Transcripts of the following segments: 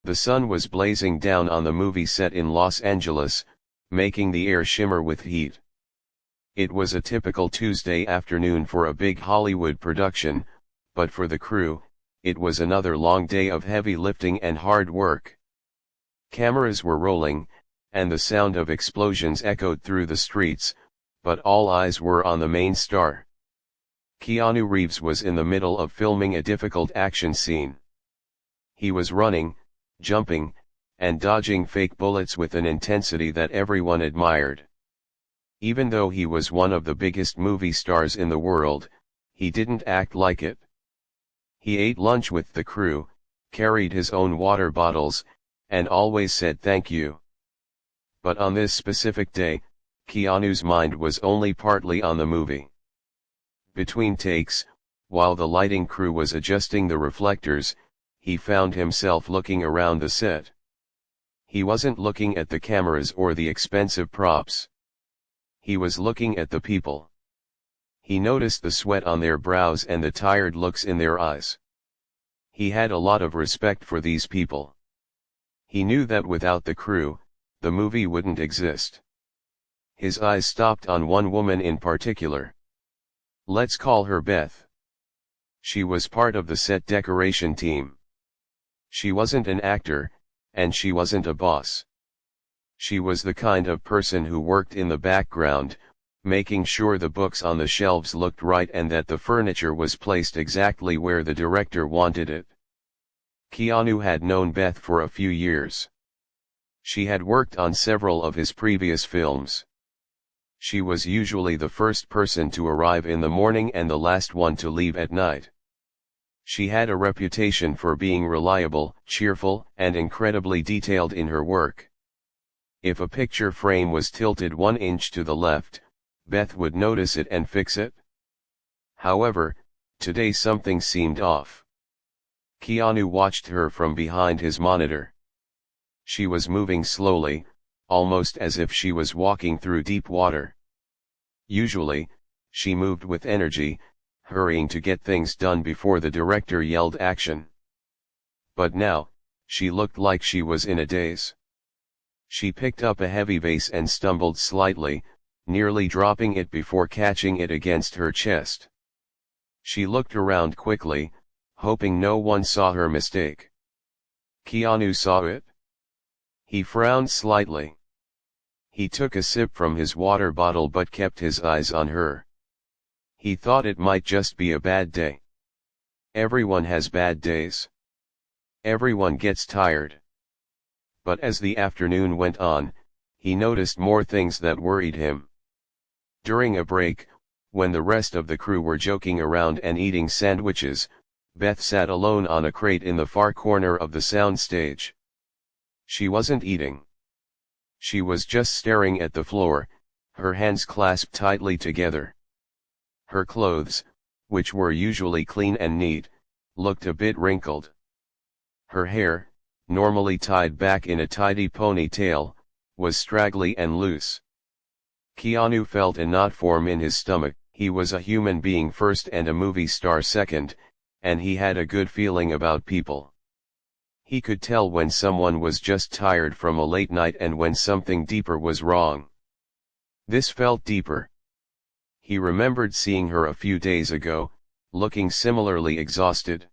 The sun was blazing down on the movie set in Los Angeles, making the air shimmer with heat. It was a typical Tuesday afternoon for a big Hollywood production, but for the crew, it was another long day of heavy lifting and hard work. Cameras were rolling, and the sound of explosions echoed through the streets, but all eyes were on the main star. Keanu Reeves was in the middle of filming a difficult action scene. He was running, jumping, and dodging fake bullets with an intensity that everyone admired. Even though he was one of the biggest movie stars in the world, he didn't act like it. He ate lunch with the crew, carried his own water bottles, and always said thank you. But on this specific day, Keanu's mind was only partly on the movie. Between takes, while the lighting crew was adjusting the reflectors, he found himself looking around the set. He wasn't looking at the cameras or the expensive props. He was looking at the people. He noticed the sweat on their brows and the tired looks in their eyes. He had a lot of respect for these people. He knew that without the crew, the movie wouldn't exist. His eyes stopped on one woman in particular. Let's call her Beth. She was part of the set decoration team. She wasn't an actor, and she wasn't a boss. She was the kind of person who worked in the background, making sure the books on the shelves looked right and that the furniture was placed exactly where the director wanted it. Keanu had known Beth for a few years. She had worked on several of his previous films. She was usually the first person to arrive in the morning and the last one to leave at night. She had a reputation for being reliable, cheerful, and incredibly detailed in her work. If a picture frame was tilted 1 inch to the left, Beth would notice it and fix it. However, today something seemed off. Keanu watched her from behind his monitor. She was moving slowly, almost as if she was walking through deep water. Usually, she moved with energy, hurrying to get things done before the director yelled action. But now, she looked like she was in a daze. She picked up a heavy vase and stumbled slightly, nearly dropping it before catching it against her chest. She looked around quickly, hoping no one saw her mistake. Keanu saw it. He frowned slightly. He took a sip from his water bottle but kept his eyes on her. He thought it might just be a bad day. Everyone has bad days. Everyone gets tired. But as the afternoon went on, he noticed more things that worried him. During a break, when the rest of the crew were joking around and eating sandwiches, Beth sat alone on a crate in the far corner of the soundstage. She wasn't eating. She was just staring at the floor, her hands clasped tightly together. Her clothes, which were usually clean and neat, looked a bit wrinkled. Her hair, normally tied back in a tidy ponytail, was straggly and loose. Keanu felt a knot form in his stomach. He was a human being first and a movie star second, and he had a good feeling about people. He could tell when someone was just tired from a late night and when something deeper was wrong. This felt deeper. He remembered seeing her a few days ago, looking similarly exhausted.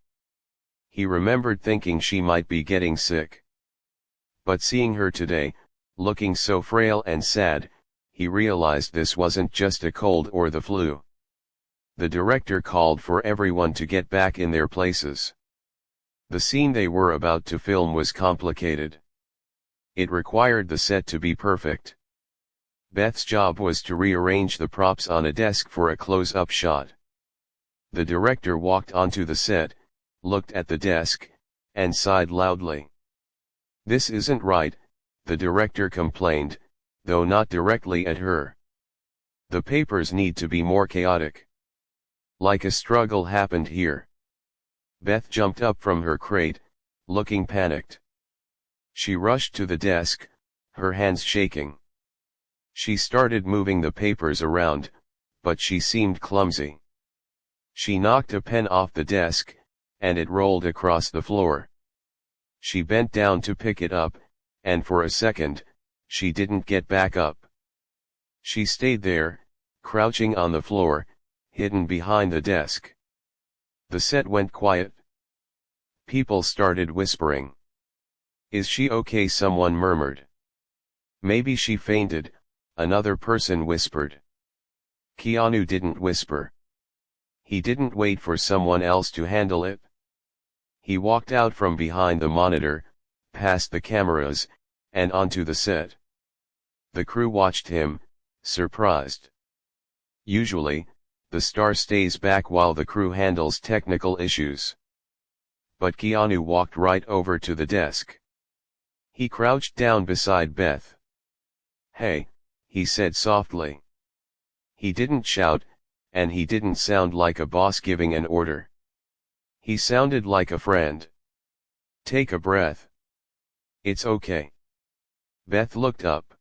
He remembered thinking she might be getting sick. But seeing her today, looking so frail and sad, he realized this wasn't just a cold or the flu. The director called for everyone to get back in their places. The scene they were about to film was complicated. It required the set to be perfect. Beth's job was to rearrange the props on a desk for a close-up shot. The director walked onto the set, looked at the desk, and sighed loudly. "This isn't right," the director complained, though not directly at her. "The papers need to be more chaotic." Like a struggle happened here. Beth jumped up from her crate, looking panicked. She rushed to the desk, her hands shaking. She started moving the papers around, but she seemed clumsy. She knocked a pen off the desk, and it rolled across the floor. She bent down to pick it up, and for a second, she didn't get back up. She stayed there, crouching on the floor, hidden behind the desk. The set went quiet. People started whispering. "Is she okay?" someone murmured. "Maybe she fainted," another person whispered. Keanu didn't whisper. He didn't wait for someone else to handle it. He walked out from behind the monitor, past the cameras, and onto the set. The crew watched him, surprised. Usually, the star stays back while the crew handles technical issues. But Keanu walked right over to the desk. He crouched down beside Beth. "Hey," he said softly. He didn't shout, and he didn't sound like a boss giving an order. He sounded like a friend. "Take a breath. It's okay." Beth looked up.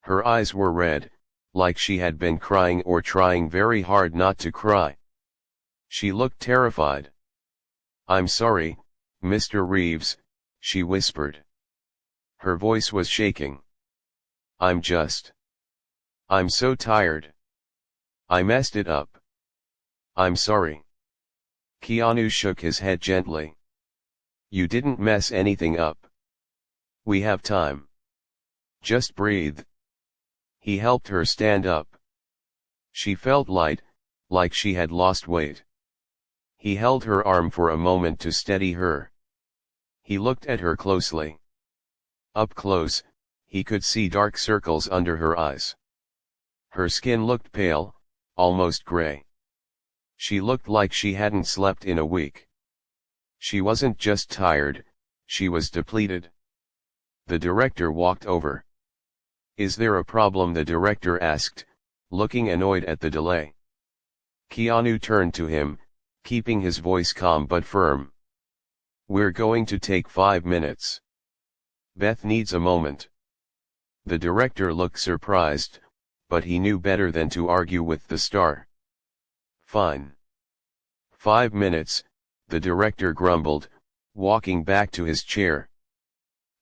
Her eyes were red, like she had been crying or trying very hard not to cry. She looked terrified. "I'm sorry, Mr. Reeves," she whispered. Her voice was shaking. I'm so tired. I messed it up. I'm sorry." Keanu shook his head gently. "You didn't mess anything up. We have time. Just breathe." He helped her stand up. She felt light, like she had lost weight. He held her arm for a moment to steady her. He looked at her closely. Up close, he could see dark circles under her eyes. Her skin looked pale, almost gray. She looked like she hadn't slept in a week. She wasn't just tired, she was depleted. The director walked over. "Is there a problem?" the director asked, looking annoyed at the delay. Keanu turned to him, keeping his voice calm but firm. "We're going to take 5 minutes. Beth needs a moment." The director looked surprised, but he knew better than to argue with the star. "Fine. 5 minutes," the director grumbled, walking back to his chair.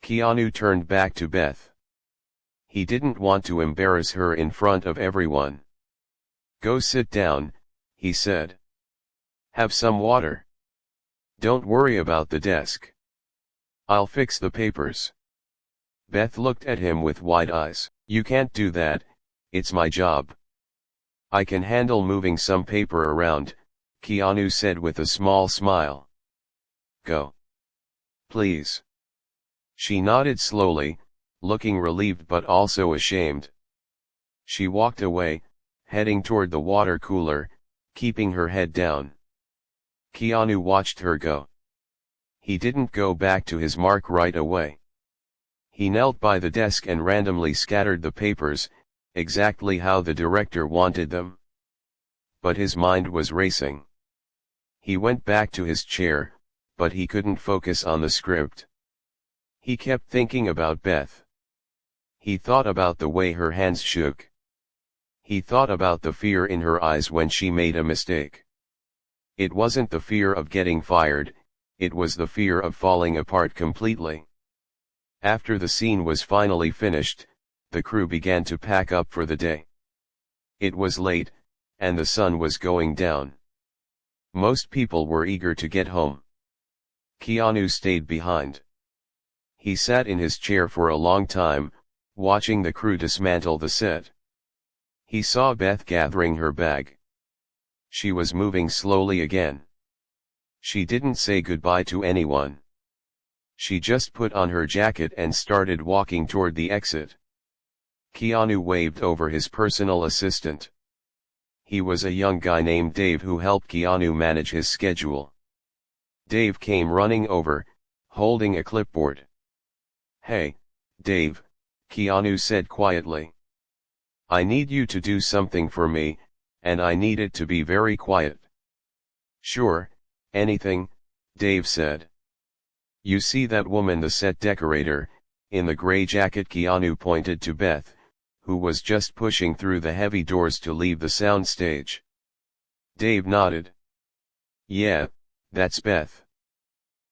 Keanu turned back to Beth. He didn't want to embarrass her in front of everyone. "Go sit down," he said. "Have some water. Don't worry about the desk. I'll fix the papers." Beth looked at him with wide eyes. "You can't do that, it's my job." "I can handle moving some paper around," Keanu said with a small smile. "Go. Please." She nodded slowly, looking relieved but also ashamed. She walked away, heading toward the water cooler, keeping her head down. Keanu watched her go. He didn't go back to his mark right away. He knelt by the desk and randomly scattered the papers, exactly how the director wanted them. But his mind was racing. He went back to his chair, but he couldn't focus on the script. He kept thinking about Beth. He thought about the way her hands shook. He thought about the fear in her eyes when she made a mistake. It wasn't the fear of getting fired, it was the fear of falling apart completely. After the scene was finally finished, the crew began to pack up for the day. It was late, and the sun was going down. Most people were eager to get home. Keanu stayed behind. He sat in his chair for a long time, watching the crew dismantle the set. He saw Beth gathering her bag. She was moving slowly again. She didn't say goodbye to anyone. She just put on her jacket and started walking toward the exit. Keanu waved over his personal assistant. He was a young guy named Dave who helped Keanu manage his schedule. Dave came running over, holding a clipboard. "Hey, Dave," Keanu said quietly. "I need you to do something for me, and I need it to be very quiet." "Sure, anything," Dave said. "You see that woman, the set decorator, in the gray jacket?" Keanu pointed to Beth, who was just pushing through the heavy doors to leave the sound stage. Dave nodded. "Yeah, that's Beth.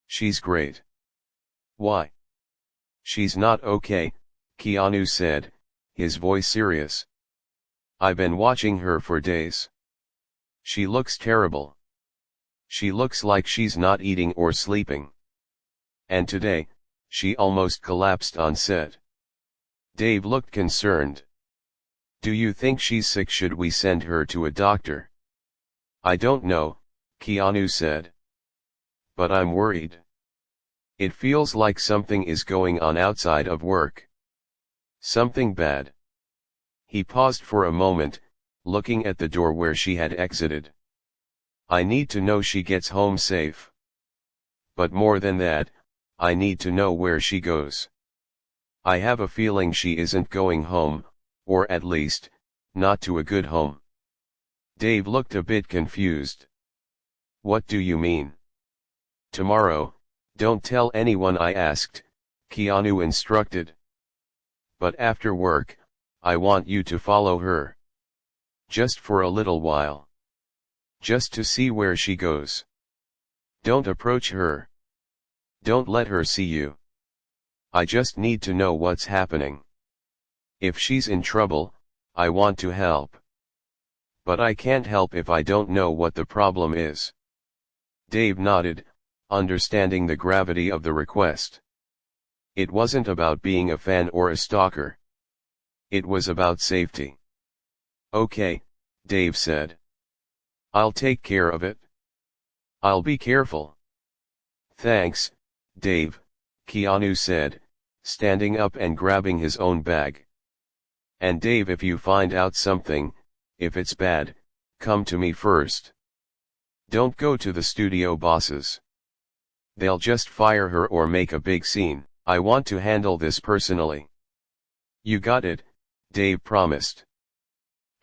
She's great. Why? She's not okay, Keanu said, his voice serious. I've been watching her for days. She looks terrible. She looks like she's not eating or sleeping. And today, she almost collapsed on set. Dave looked concerned. Do you think she's sick? Should we send her to a doctor? I don't know, Keanu said. But I'm worried. It feels like something is going on outside of work. Something bad. He paused for a moment, looking at the door where she had exited. I need to know she gets home safe. But more than that, I need to know where she goes. I have a feeling she isn't going home, or at least, not to a good home. Dave looked a bit confused. What do you mean? Tomorrow, don't tell anyone I asked, Keanu instructed. But after work, I want you to follow her. Just for a little while. Just to see where she goes. Don't approach her. Don't let her see you. I just need to know what's happening. If she's in trouble, I want to help. But I can't help if I don't know what the problem is. Dave nodded, understanding the gravity of the request. It wasn't about being a fan or a stalker. It was about safety. Okay, Dave said. I'll take care of it. I'll be careful. Thanks, Dave, Keanu said, standing up and grabbing his own bag. And Dave, if you find out something, if it's bad, come to me first. Don't go to the studio bosses. They'll just fire her or make a big scene. I want to handle this personally. You got it, Dave promised.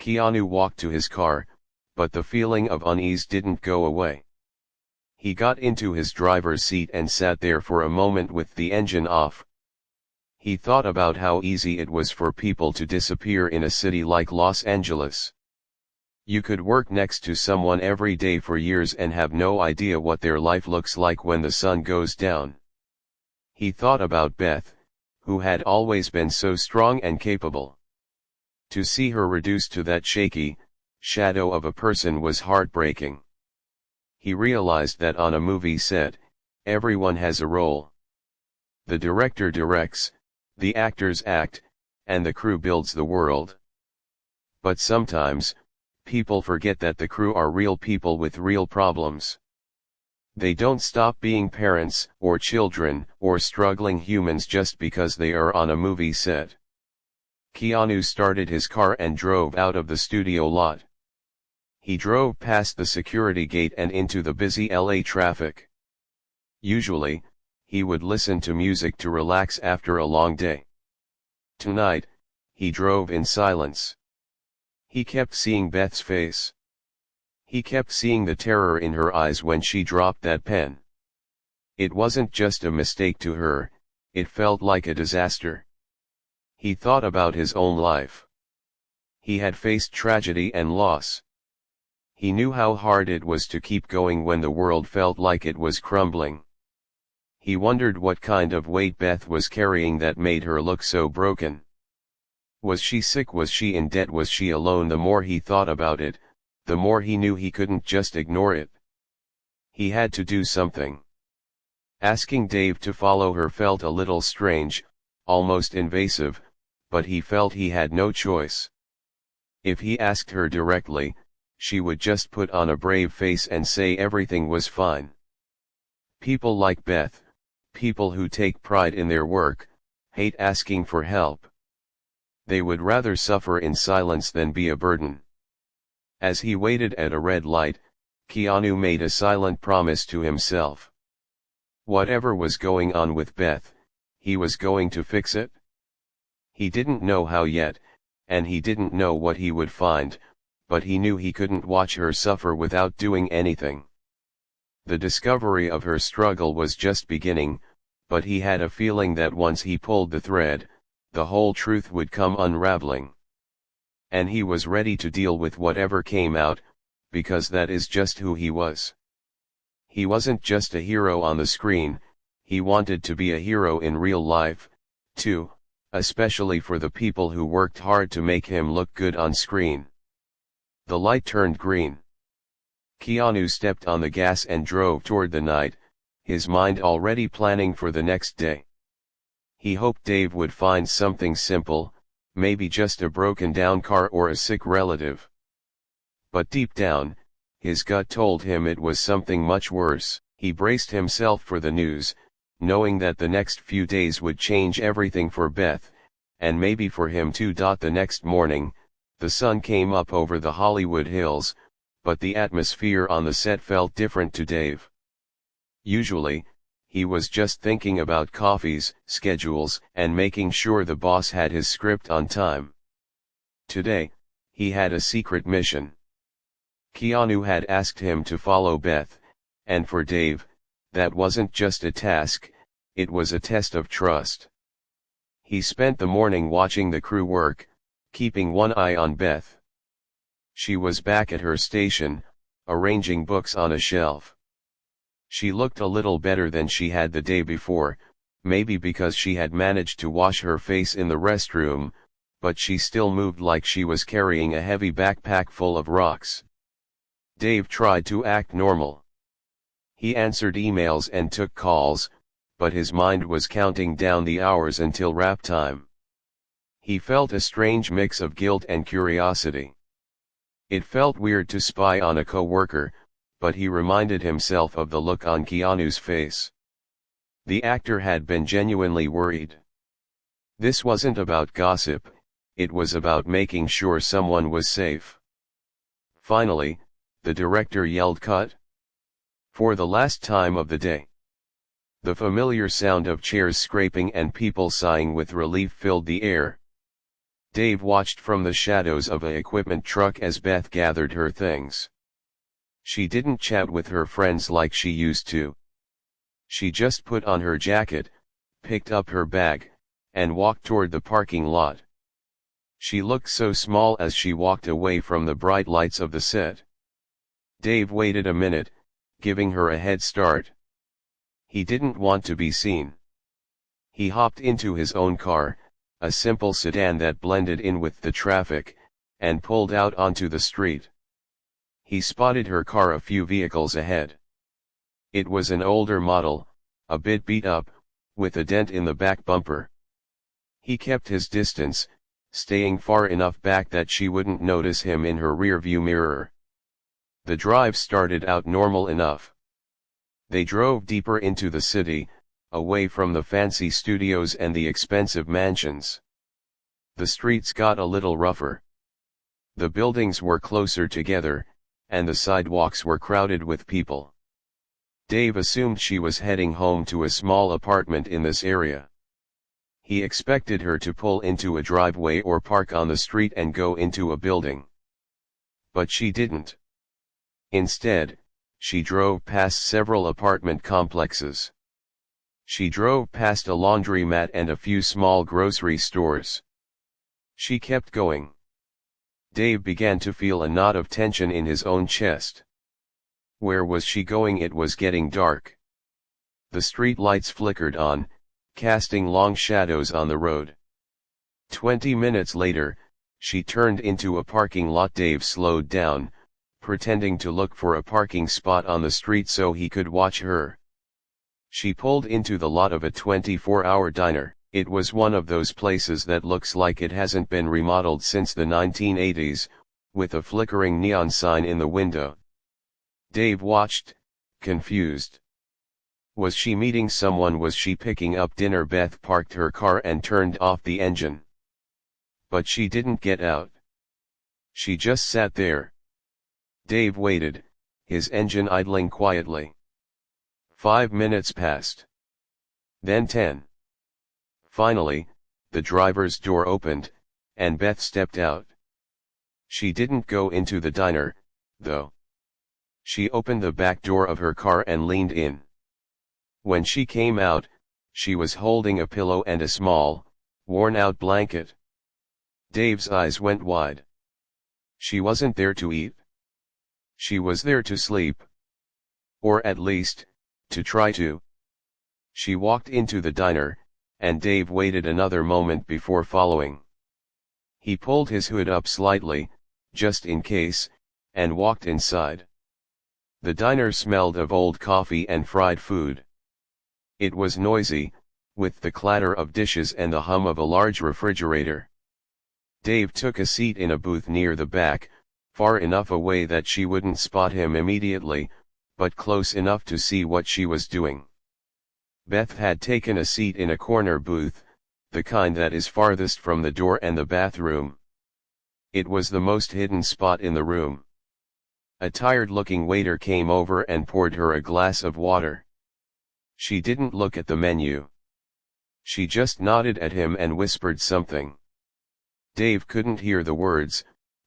Keanu walked to his car, but the feeling of unease didn't go away. He got into his driver's seat and sat there for a moment with the engine off. He thought about how easy it was for people to disappear in a city like Los Angeles. You could work next to someone every day for years and have no idea what their life looks like when the sun goes down. He thought about Beth, who had always been so strong and capable. To see her reduced to that shaky shadow of a person was heartbreaking. He realized that on a movie set, everyone has a role. The director directs, the actors act, and the crew builds the world. But sometimes, people forget that the crew are real people with real problems. They don't stop being parents, or children, or struggling humans just because they are on a movie set. Keanu started his car and drove out of the studio lot. He drove past the security gate and into the busy LA traffic. Usually, he would listen to music to relax after a long day. Tonight, he drove in silence. He kept seeing Beth's face. He kept seeing the terror in her eyes when she dropped that pen. It wasn't just a mistake to her, it felt like a disaster. He thought about his own life. He had faced tragedy and loss. He knew how hard it was to keep going when the world felt like it was crumbling. He wondered what kind of weight Beth was carrying that made her look so broken. Was she sick? Was she in debt? Was she alone? The more he thought about it, the more he knew he couldn't just ignore it. He had to do something. Asking Dave to follow her felt a little strange, almost invasive, but he felt he had no choice. If he asked her directly, she would just put on a brave face and say everything was fine. People like Beth, people who take pride in their work, hate asking for help. They would rather suffer in silence than be a burden. As he waited at a red light, Keanu made a silent promise to himself. Whatever was going on with Beth, he was going to fix it. He didn't know how yet, and he didn't know what he would find, but he knew he couldn't watch her suffer without doing anything. The discovery of her struggle was just beginning, but he had a feeling that once he pulled the thread, the whole truth would come unraveling. And he was ready to deal with whatever came out, because that is just who he was. He wasn't just a hero on the screen, he wanted to be a hero in real life, too, especially for the people who worked hard to make him look good on screen. The light turned green. Keanu stepped on the gas and drove toward the night, his mind already planning for the next day. He hoped Dave would find something simple, maybe just a broken down car or a sick relative. But deep down, his gut told him it was something much worse. He braced himself for the news, knowing that the next few days would change everything for Beth, and maybe for him too. The next morning, the sun came up over the Hollywood Hills, but the atmosphere on the set felt different to Dave. Usually, he was just thinking about coffees, schedules, and making sure the boss had his script on time. Today, he had a secret mission. Keanu had asked him to follow Beth, and for Dave, that wasn't just a task, it was a test of trust. He spent the morning watching the crew work, keeping one eye on Beth. She was back at her station, arranging books on a shelf. She looked a little better than she had the day before, maybe because she had managed to wash her face in the restroom, but she still moved like she was carrying a heavy backpack full of rocks. Dave tried to act normal. He answered emails and took calls, but his mind was counting down the hours until wrap time. He felt a strange mix of guilt and curiosity. It felt weird to spy on a co-worker, but he reminded himself of the look on Keanu's face. The actor had been genuinely worried. This wasn't about gossip, it was about making sure someone was safe. Finally, the director yelled cut. For the last time of the day. The familiar sound of chairs scraping and people sighing with relief filled the air. Dave watched from the shadows of an equipment truck as Beth gathered her things. She didn't chat with her friends like she used to. She just put on her jacket, picked up her bag, and walked toward the parking lot. She looked so small as she walked away from the bright lights of the set. Dave waited a minute, giving her a head start. He didn't want to be seen. He hopped into his own car, a simple sedan that blended in with the traffic, and pulled out onto the street. He spotted her car a few vehicles ahead. It was an older model, a bit beat up, with a dent in the back bumper. He kept his distance, staying far enough back that she wouldn't notice him in her rearview mirror. The drive started out normal enough. They drove deeper into the city, away from the fancy studios and the expensive mansions. The streets got a little rougher. The buildings were closer together, and the sidewalks were crowded with people. Dave assumed she was heading home to a small apartment in this area. He expected her to pull into a driveway or park on the street and go into a building. But she didn't. Instead, she drove past several apartment complexes. She drove past a laundromat and a few small grocery stores. She kept going. Dave began to feel a knot of tension in his own chest. Where was she going? It was getting dark. The street lights flickered on, casting long shadows on the road. 20 minutes later, she turned into a parking lot. Dave slowed down, pretending to look for a parking spot on the street so he could watch her. She pulled into the lot of a 24-hour diner. It was one of those places that looks like it hasn't been remodeled since the 1980s, with a flickering neon sign in the window. Dave watched, confused. Was she meeting someone? Was she picking up dinner? Beth parked her car and turned off the engine. But she didn't get out. She just sat there. Dave waited, his engine idling quietly. 5 minutes passed. Then 10. Finally, the driver's door opened, and Beth stepped out. She didn't go into the diner, though. She opened the back door of her car and leaned in. When she came out, she was holding a pillow and a small, worn-out blanket. Dave's eyes went wide. She wasn't there to eat. She was there to sleep. Or at least, to try to. She walked into the diner, and Dave waited another moment before following. He pulled his hood up slightly, just in case, and walked inside. The diner smelled of old coffee and fried food. It was noisy, with the clatter of dishes and the hum of a large refrigerator. Dave took a seat in a booth near the back, far enough away that she wouldn't spot him immediately, but close enough to see what she was doing. Beth had taken a seat in a corner booth, the kind that is farthest from the door and the bathroom. It was the most hidden spot in the room. A tired-looking waiter came over and poured her a glass of water. She didn't look at the menu. She just nodded at him and whispered something. Dave couldn't hear the words,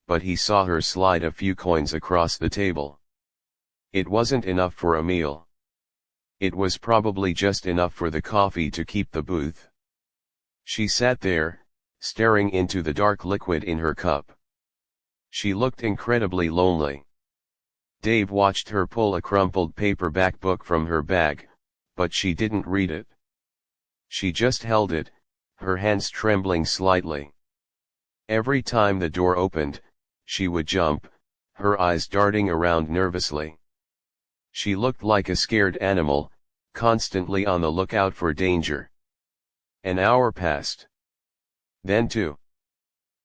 but he saw her slide a few coins across the table. It wasn't enough for a meal. It was probably just enough for the coffee to keep the booth. She sat there, staring into the dark liquid in her cup. She looked incredibly lonely. Dave watched her pull a crumpled paperback book from her bag, but she didn't read it. She just held it, her hands trembling slightly. Every time the door opened, she would jump, her eyes darting around nervously. She looked like a scared animal, constantly on the lookout for danger. An hour passed. Then two.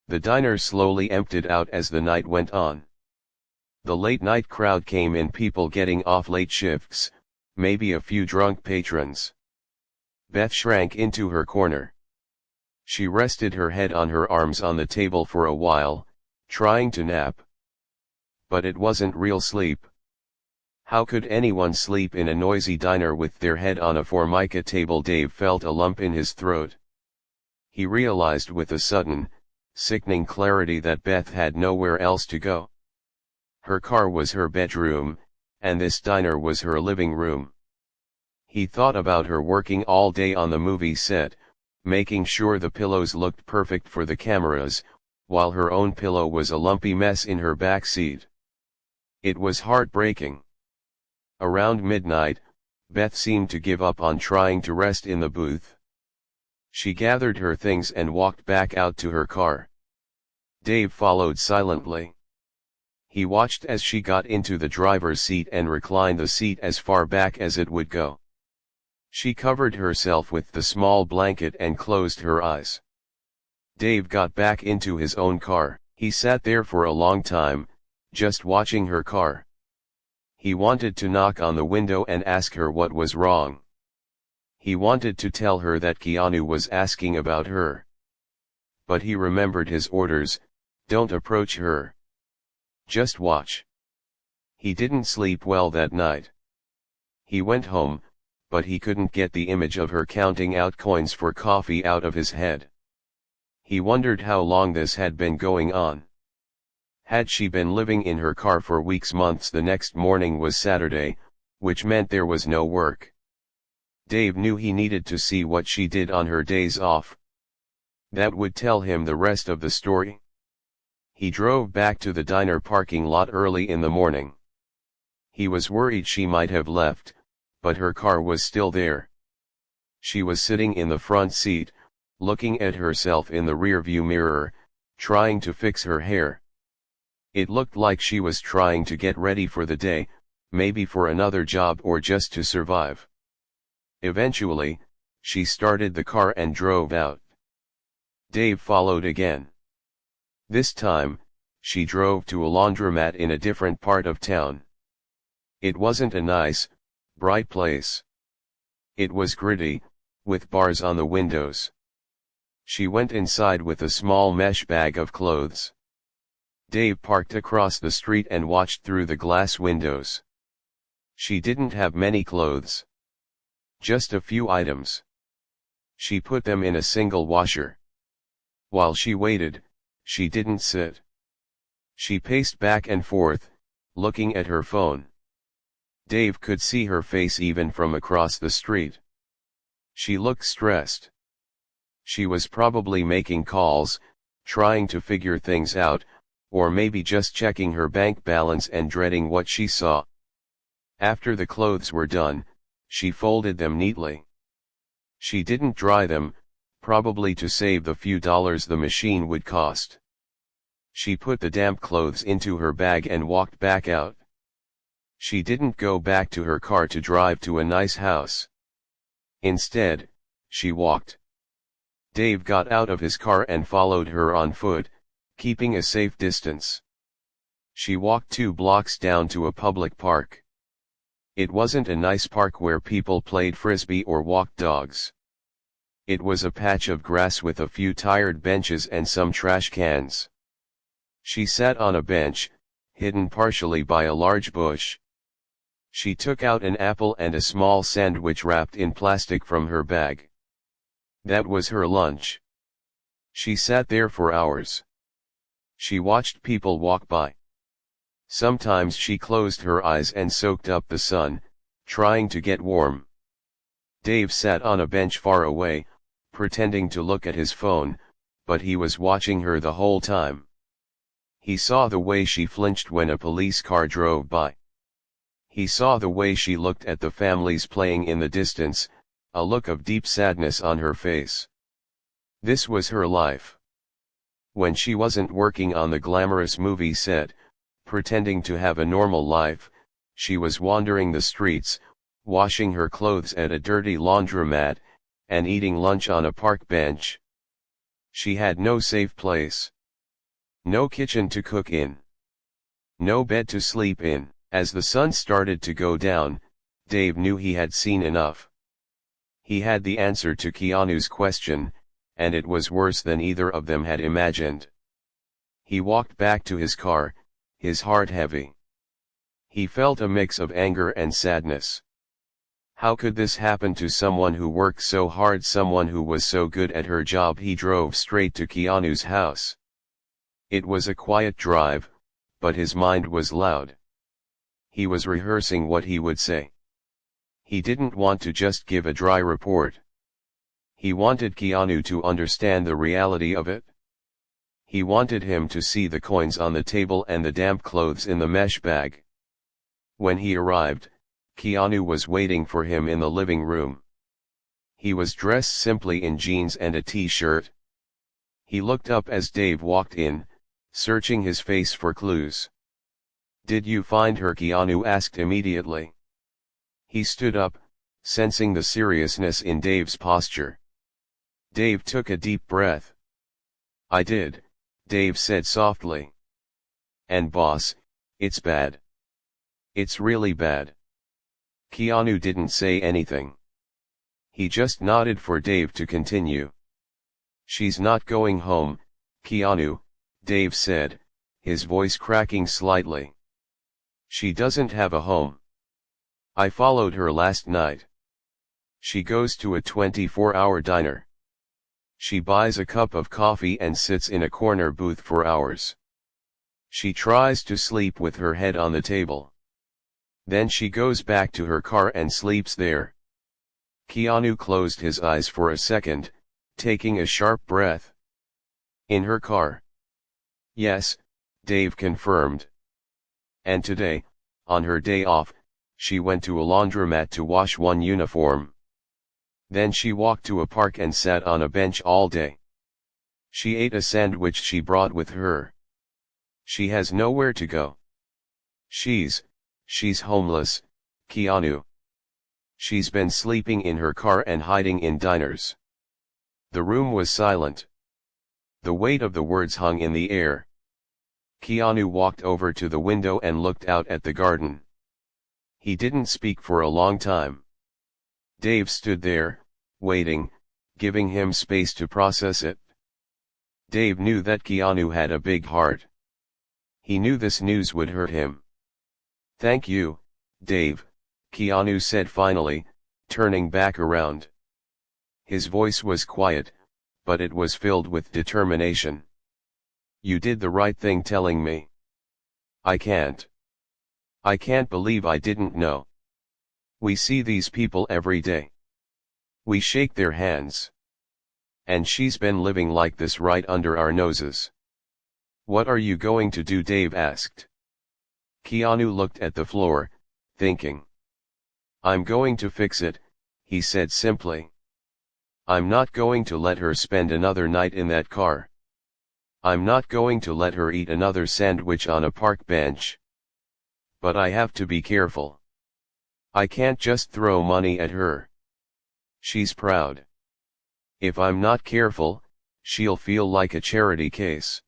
The diner slowly emptied out as the night went on. The late-night crowd came in, people getting off late shifts, maybe a few drunk patrons. Beth shrank into her corner. She rested her head on her arms on the table for a while, trying to nap. But it wasn't real sleep. How could anyone sleep in a noisy diner with their head on a formica table? Dave felt a lump in his throat. He realized with a sudden, sickening clarity that Beth had nowhere else to go. Her car was her bedroom, and this diner was her living room. He thought about her working all day on the movie set, making sure the pillows looked perfect for the cameras, while her own pillow was a lumpy mess in her back seat. It was heartbreaking. Around midnight, Beth seemed to give up on trying to rest in the booth. She gathered her things and walked back out to her car. Dave followed silently. He watched as she got into the driver's seat and reclined the seat as far back as it would go. She covered herself with the small blanket and closed her eyes. Dave got back into his own car. He sat there for a long time, just watching her car. He wanted to knock on the window and ask her what was wrong. He wanted to tell her that Keanu was asking about her. But he remembered his orders: don't approach her. Just watch. He didn't sleep well that night. He went home, but he couldn't get the image of her counting out coins for coffee out of his head. He wondered how long this had been going on. Had she been living in her car for weeks, months? The next morning was Saturday, which meant there was no work. Dave knew he needed to see what she did on her days off. That would tell him the rest of the story. He drove back to the diner parking lot early in the morning. He was worried she might have left, but her car was still there. She was sitting in the front seat, looking at herself in the rearview mirror, trying to fix her hair. It looked like she was trying to get ready for the day, maybe for another job or just to survive. Eventually, she started the car and drove out. Dave followed again. This time, she drove to a laundromat in a different part of town. It wasn't a nice, bright place. It was gritty, with bars on the windows. She went inside with a small mesh bag of clothes. Dave parked across the street and watched through the glass windows. She didn't have many clothes. Just a few items. She put them in a single washer. While she waited, she didn't sit. She paced back and forth, looking at her phone. Dave could see her face even from across the street. She looked stressed. She was probably making calls, trying to figure things out, or maybe just checking her bank balance and dreading what she saw. After the clothes were done, she folded them neatly. She didn't dry them, probably to save the few dollars the machine would cost. She put the damp clothes into her bag and walked back out. She didn't go back to her car to drive to a nice house. Instead, she walked. Dave got out of his car and followed her on foot, keeping a safe distance. She walked 2 blocks down to a public park. It wasn't a nice park where people played frisbee or walked dogs. It was a patch of grass with a few tired benches and some trash cans. She sat on a bench, hidden partially by a large bush. She took out an apple and a small sandwich wrapped in plastic from her bag. That was her lunch. She sat there for hours. She watched people walk by. Sometimes she closed her eyes and soaked up the sun, trying to get warm. Dave sat on a bench far away, pretending to look at his phone, but he was watching her the whole time. He saw the way she flinched when a police car drove by. He saw the way she looked at the families playing in the distance, a look of deep sadness on her face. This was her life. When she wasn't working on the glamorous movie set, pretending to have a normal life, she was wandering the streets, washing her clothes at a dirty laundromat, and eating lunch on a park bench. She had no safe place. No kitchen to cook in. No bed to sleep in. As the sun started to go down, Dave knew he had seen enough. He had the answer to Keanu's question, and it was worse than either of them had imagined. He walked back to his car, his heart heavy. He felt a mix of anger and sadness. How could this happen to someone who worked so hard, someone who was so good at her job? He drove straight to Keanu's house. It was a quiet drive, but his mind was loud. He was rehearsing what he would say. He didn't want to just give a dry report. He wanted Keanu to understand the reality of it. He wanted him to see the coins on the table and the damp clothes in the mesh bag. When he arrived, Keanu was waiting for him in the living room. He was dressed simply in jeans and a t-shirt. He looked up as Dave walked in, searching his face for clues. "Did you find her?" Keanu asked immediately. He stood up, sensing the seriousness in Dave's posture. Dave took a deep breath. "I did," Dave said softly. "And boss, it's bad. It's really bad." Keanu didn't say anything. He just nodded for Dave to continue. "She's not going home, Keanu," Dave said, his voice cracking slightly. "She doesn't have a home. I followed her last night. She goes to a 24-hour diner. She buys a cup of coffee and sits in a corner booth for hours. She tries to sleep with her head on the table. Then she goes back to her car and sleeps there." Keanu closed his eyes for a second, taking a sharp breath. "In her car?" "Yes," Dave confirmed. "And today, on her day off, she went to a laundromat to wash one uniform. Then she walked to a park and sat on a bench all day. She ate a sandwich she brought with her. She has nowhere to go. She's homeless, Keanu. She's been sleeping in her car and hiding in diners." The room was silent. The weight of the words hung in the air. Keanu walked over to the window and looked out at the garden. He didn't speak for a long time. Dave stood there, waiting, giving him space to process it. Dave knew that Keanu had a big heart. He knew this news would hurt him. "Thank you, Dave," Keanu said finally, turning back around. His voice was quiet, but it was filled with determination. "You did the right thing telling me. I can't believe I didn't know. We see these people every day. We shake their hands. And she's been living like this right under our noses." "What are you going to do?" Dave asked. Keanu looked at the floor, thinking. "I'm going to fix it," he said simply. I'm not going to let her spend another night in that car. I'm not going to let her eat another sandwich on a park bench. But I have to be careful. I can't just throw money at her. She's proud. If I'm not careful, she'll feel like a charity case.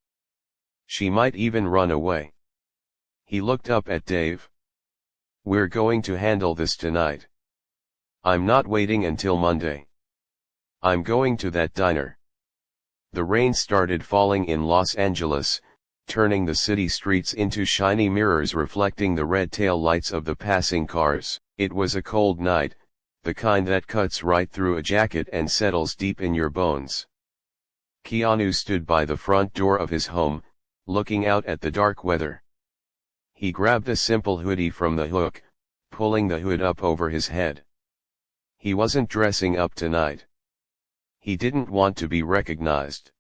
She might even run away. He looked up at Dave. We're going to handle this tonight. I'm not waiting until Monday. I'm going to that diner. The rain started falling in Los Angeles, turning the city streets into shiny mirrors reflecting the red tail lights of the passing cars. It was a cold night, the kind that cuts right through a jacket and settles deep in your bones. Keanu stood by the front door of his home, looking out at the dark weather. He grabbed a simple hoodie from the hook, pulling the hood up over his head. He wasn't dressing up tonight. He didn't want to be recognized.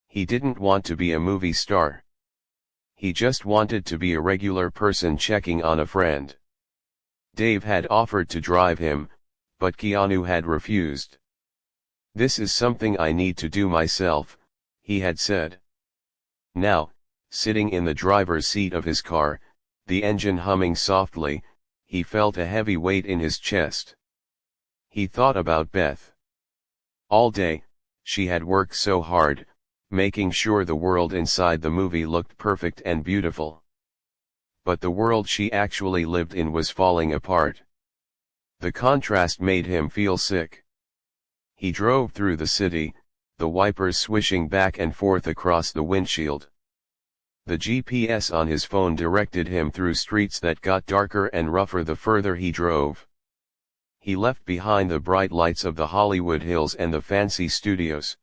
He didn't want to be a movie star. He just wanted to be a regular person checking on a friend. Dave had offered to drive him, but Keanu had refused. This is something I need to do myself, he had said. Now, sitting in the driver's seat of his car, the engine humming softly, he felt a heavy weight in his chest. He thought about Beth. All day, she had worked so hard, making sure the world inside the movie looked perfect and beautiful. But the world she actually lived in was falling apart. The contrast made him feel sick. He drove through the city, the wipers swishing back and forth across the windshield. The GPS on his phone directed him through streets that got darker and rougher the further he drove. He left behind the bright lights of the Hollywood Hills and the fancy studios.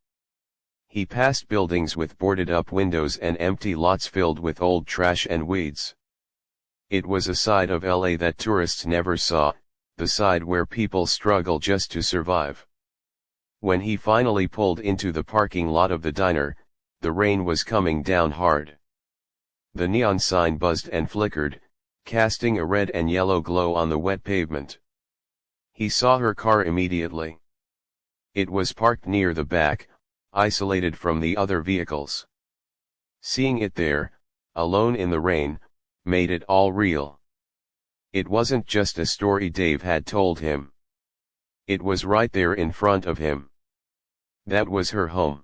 He passed buildings with boarded-up windows and empty lots filled with old trash and weeds. It was a side of LA that tourists never saw, the side where people struggle just to survive. When he finally pulled into the parking lot of the diner, the rain was coming down hard. The neon sign buzzed and flickered, casting a red and yellow glow on the wet pavement. He saw her car immediately. It was parked near the back, isolated from the other vehicles. Seeing it there, alone in the rain, made it all real. It wasn't just a story Dave had told him. It was right there in front of him. That was her home.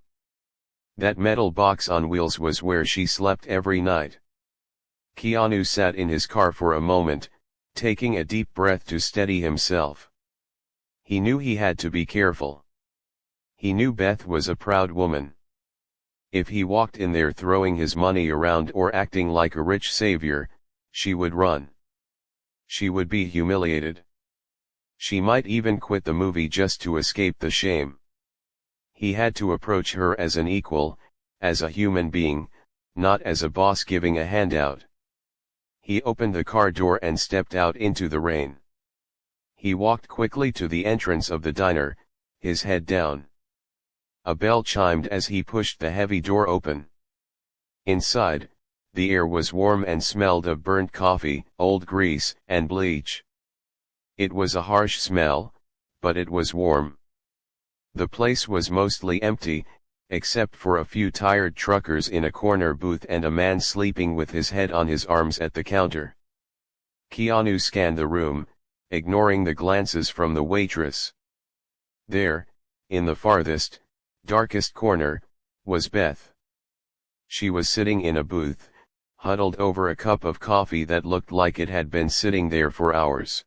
That metal box on wheels was where she slept every night. Keanu sat in his car for a moment, taking a deep breath to steady himself. He knew he had to be careful. He knew Beth was a proud woman. If he walked in there throwing his money around or acting like a rich savior, she would run. She would be humiliated. She might even quit the movie just to escape the shame. He had to approach her as an equal, as a human being, not as a boss giving a handout. He opened the car door and stepped out into the rain. He walked quickly to the entrance of the diner, his head down. A bell chimed as he pushed the heavy door open. Inside, the air was warm and smelled of burnt coffee, old grease, and bleach. It was a harsh smell, but it was warm. The place was mostly empty, except for a few tired truckers in a corner booth and a man sleeping with his head on his arms at the counter. Keanu scanned the room, ignoring the glances from the waitress. There, in the farthest, darkest corner, was Beth. She was sitting in a booth, huddled over a cup of coffee that looked like it had been sitting there for hours.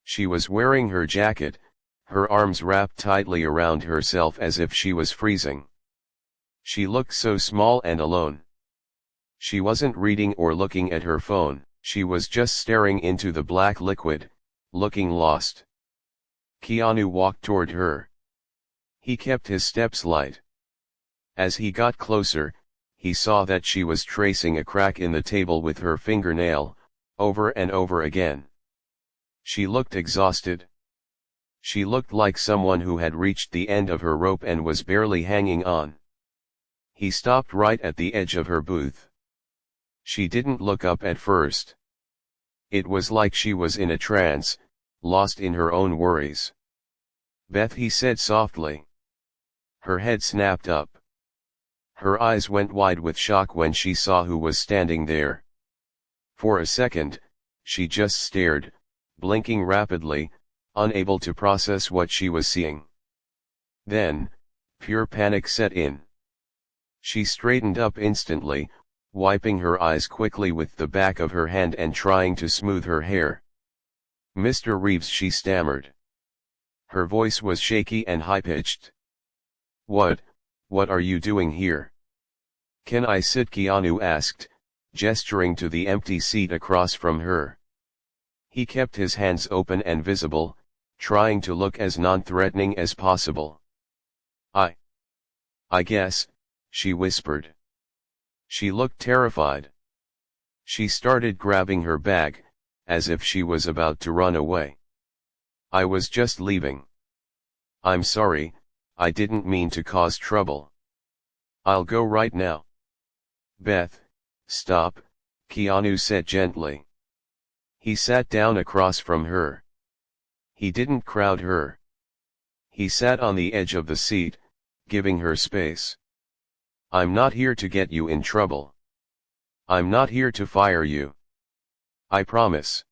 She was wearing her jacket, her arms wrapped tightly around herself as if she was freezing. She looked so small and alone. She wasn't reading or looking at her phone, she was just staring into the black liquid, looking lost. Keanu walked toward her. He kept his steps light. As he got closer, he saw that she was tracing a crack in the table with her fingernail, over and over again. She looked exhausted. She looked like someone who had reached the end of her rope and was barely hanging on. He stopped right at the edge of her booth. She didn't look up at first. It was like she was in a trance, lost in her own worries. Beth, he said softly. Her head snapped up. Her eyes went wide with shock when she saw who was standing there. For a second, she just stared, blinking rapidly, unable to process what she was seeing. Then, pure panic set in. She straightened up instantly, wiping her eyes quickly with the back of her hand and trying to smooth her hair. "Mr. Reeves," she stammered. Her voice was shaky and high-pitched. What are you doing here?" "Can I sit?" Keanu asked, gesturing to the empty seat across from her. He kept his hands open and visible, trying to look as non-threatening as possible. I guess," she whispered. She looked terrified. She started grabbing her bag, as if she was about to run away. "I was just leaving. I'm sorry, I didn't mean to cause trouble. I'll go right now." "Beth, stop," Keanu said gently. He sat down across from her. He didn't crowd her. He sat on the edge of the seat, giving her space. "I'm not here to get you in trouble. I'm not here to fire you. I promise."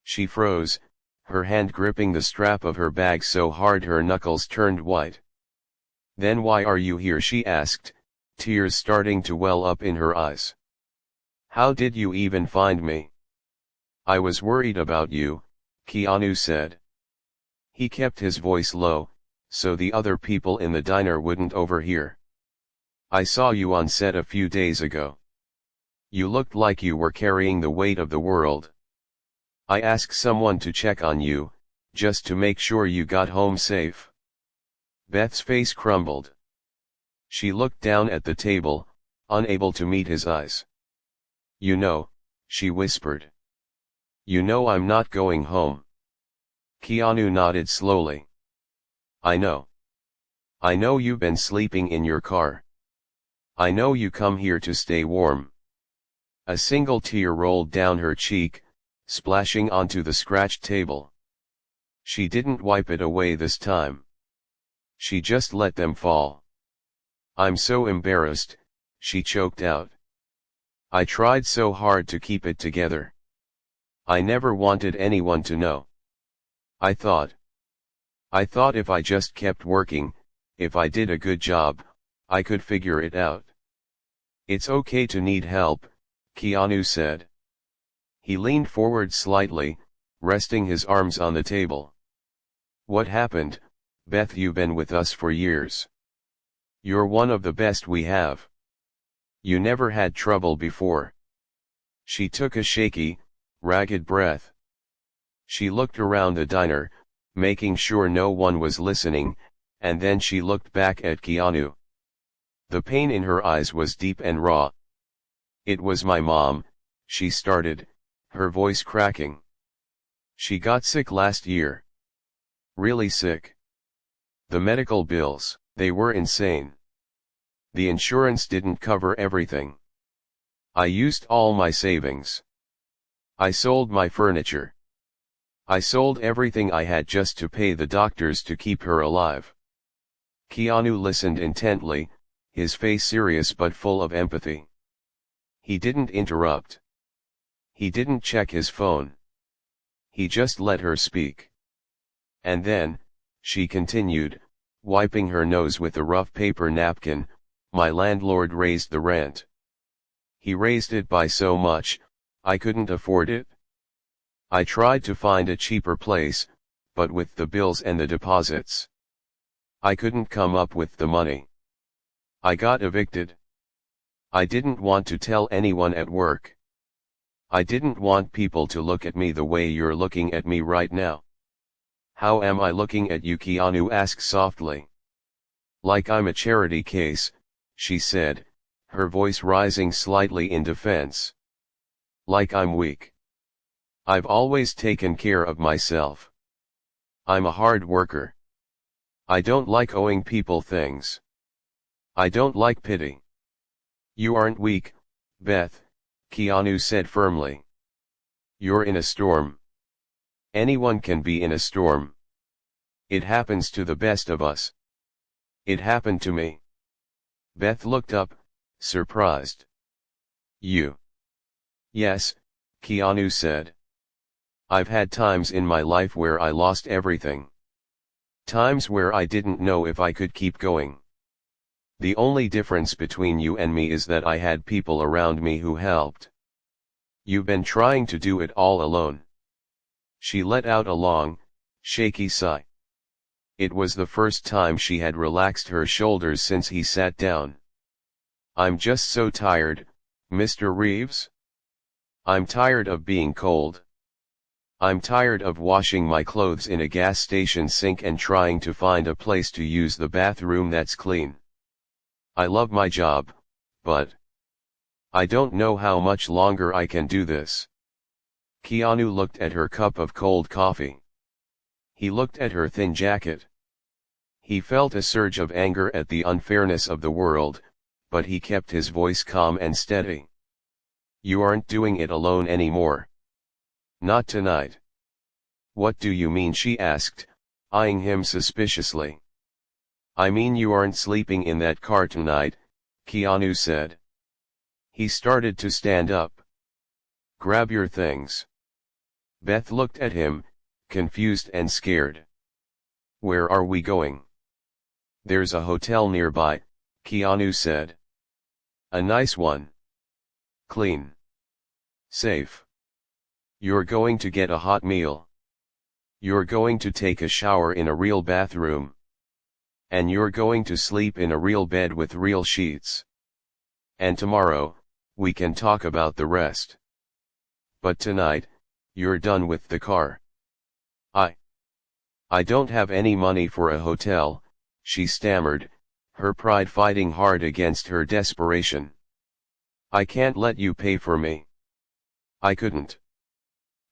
She froze, her hand gripping the strap of her bag so hard her knuckles turned white. "Then why are you here?" she asked, tears starting to well up in her eyes. "How did you even find me?" "I was worried about you," Keanu said. He kept his voice low, so the other people in the diner wouldn't overhear. "I saw you on set a few days ago. You looked like you were carrying the weight of the world. I asked someone to check on you, just to make sure you got home safe." Beth's face crumbled. She looked down at the table, unable to meet his eyes. "You know," she whispered. "You know I'm not going home." Keanu nodded slowly. "I know. I know you've been sleeping in your car. I know you come here to stay warm." A single tear rolled down her cheek, splashing onto the scratched table. She didn't wipe it away this time. She just let them fall. "I'm so embarrassed," she choked out. "I tried so hard to keep it together. I never wanted anyone to know. I thought if I just kept working, if I did a good job, I could figure it out." "It's okay to need help," Keanu said. He leaned forward slightly, resting his arms on the table. "What happened, Beth? You've been with us for years. You're one of the best we have. You never had trouble before." She took a shaky, ragged breath. She looked around the diner, making sure no one was listening, and then she looked back at Keanu. The pain in her eyes was deep and raw. "It was my mom," she started, her voice cracking. "She got sick last year. Really sick. The medical bills, they were insane. The insurance didn't cover everything. I used all my savings. I sold my furniture. I sold everything I had just to pay the doctors to keep her alive." Keanu listened intently, his face serious but full of empathy. He didn't interrupt. He didn't check his phone. He just let her speak. "And then," she continued, wiping her nose with a rough paper napkin, "my landlord raised the rent. He raised it by so much, I couldn't afford it. I tried to find a cheaper place, but with the bills and the deposits, I couldn't come up with the money. I got evicted. I didn't want to tell anyone at work. I didn't want people to look at me the way you're looking at me right now." "How am I looking at you?" Keanu asked softly. "Like I'm a charity case," she said, her voice rising slightly in defense. "Like I'm weak. I've always taken care of myself. I'm a hard worker. I don't like owing people things. I don't like pity." "You aren't weak, Beth," Keanu said firmly. "You're in a storm. Anyone can be in a storm. It happens to the best of us. It happened to me. Beth looked up, surprised. You? Yes, Keanu said. I've had times in my life where I lost everything. Times where I didn't know if I could keep going. The only difference between you and me is that I had people around me who helped. You've been trying to do it all alone. She let out a long, shaky sigh. It was the first time she had relaxed her shoulders since he sat down. I'm just so tired, Mr. Reeves. I'm tired of being cold. I'm tired of washing my clothes in a gas station sink and trying to find a place to use the bathroom that's clean. I love my job, but I don't know how much longer I can do this. Keanu looked at her cup of cold coffee. He looked at her thin jacket. He felt a surge of anger at the unfairness of the world, but he kept his voice calm and steady. You aren't doing it alone anymore. Not tonight. What do you mean? She asked, eyeing him suspiciously. I mean you aren't sleeping in that car tonight, Keanu said. He started to stand up. Grab your things. Beth looked at him, confused and scared. Where are we going? There's a hotel nearby, Keanu said. A nice one. Clean. Safe. You're going to get a hot meal. You're going to take a shower in a real bathroom. And you're going to sleep in a real bed with real sheets. And tomorrow, we can talk about the rest. But tonight, you're done with the car. I don't have any money for a hotel, she stammered, her pride fighting hard against her desperation. I can't let you pay for me. I couldn't.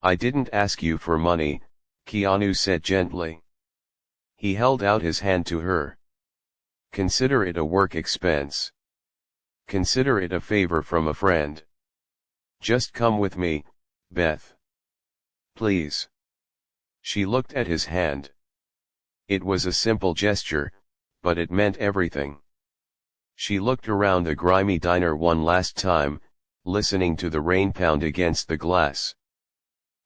I didn't ask you for money, Keanu said gently. He held out his hand to her. Consider it a work expense. Consider it a favor from a friend. Just come with me, Beth. Please. She looked at his hand. It was a simple gesture, but it meant everything. She looked around the grimy diner one last time, listening to the rain pound against the glass.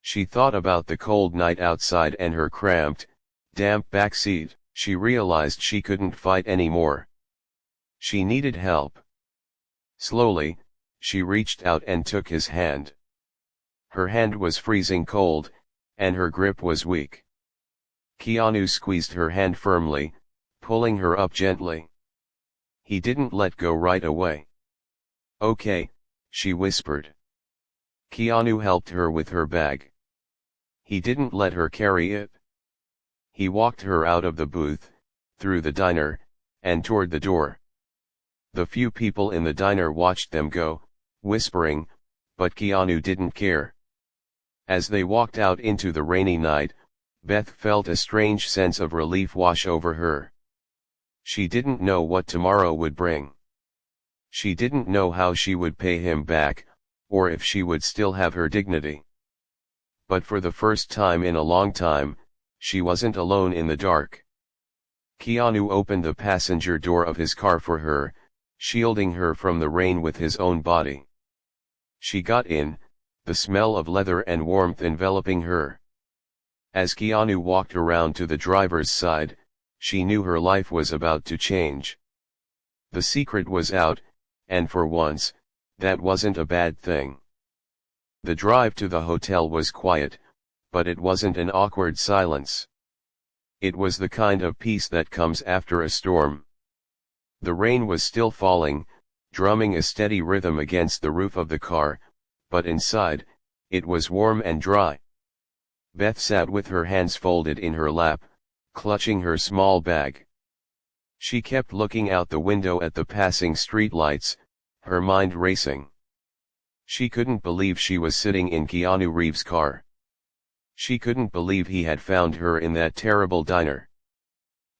She thought about the cold night outside and her cramped, damp backseat. She realized she couldn't fight anymore. She needed help. Slowly, she reached out and took his hand. Her hand was freezing cold, and her grip was weak. Keanu squeezed her hand firmly, pulling her up gently. He didn't let go right away. Okay, she whispered. Keanu helped her with her bag. He didn't let her carry it. He walked her out of the booth, through the diner, and toward the door. The few people in the diner watched them go, whispering, but Keanu didn't care. As they walked out into the rainy night, Beth felt a strange sense of relief wash over her. She didn't know what tomorrow would bring. She didn't know how she would pay him back, or if she would still have her dignity. But for the first time in a long time, she wasn't alone in the dark. Keanu opened the passenger door of his car for her, shielding her from the rain with his own body. She got in, the smell of leather and warmth enveloping her. As Keanu walked around to the driver's side, she knew her life was about to change. The secret was out, and for once, that wasn't a bad thing. The drive to the hotel was quiet, but it wasn't an awkward silence. It was the kind of peace that comes after a storm. The rain was still falling, drumming a steady rhythm against the roof of the car, but inside, it was warm and dry. Beth sat with her hands folded in her lap, clutching her small bag. She kept looking out the window at the passing streetlights, her mind racing. She couldn't believe she was sitting in Keanu Reeves' car. She couldn't believe he had found her in that terrible diner.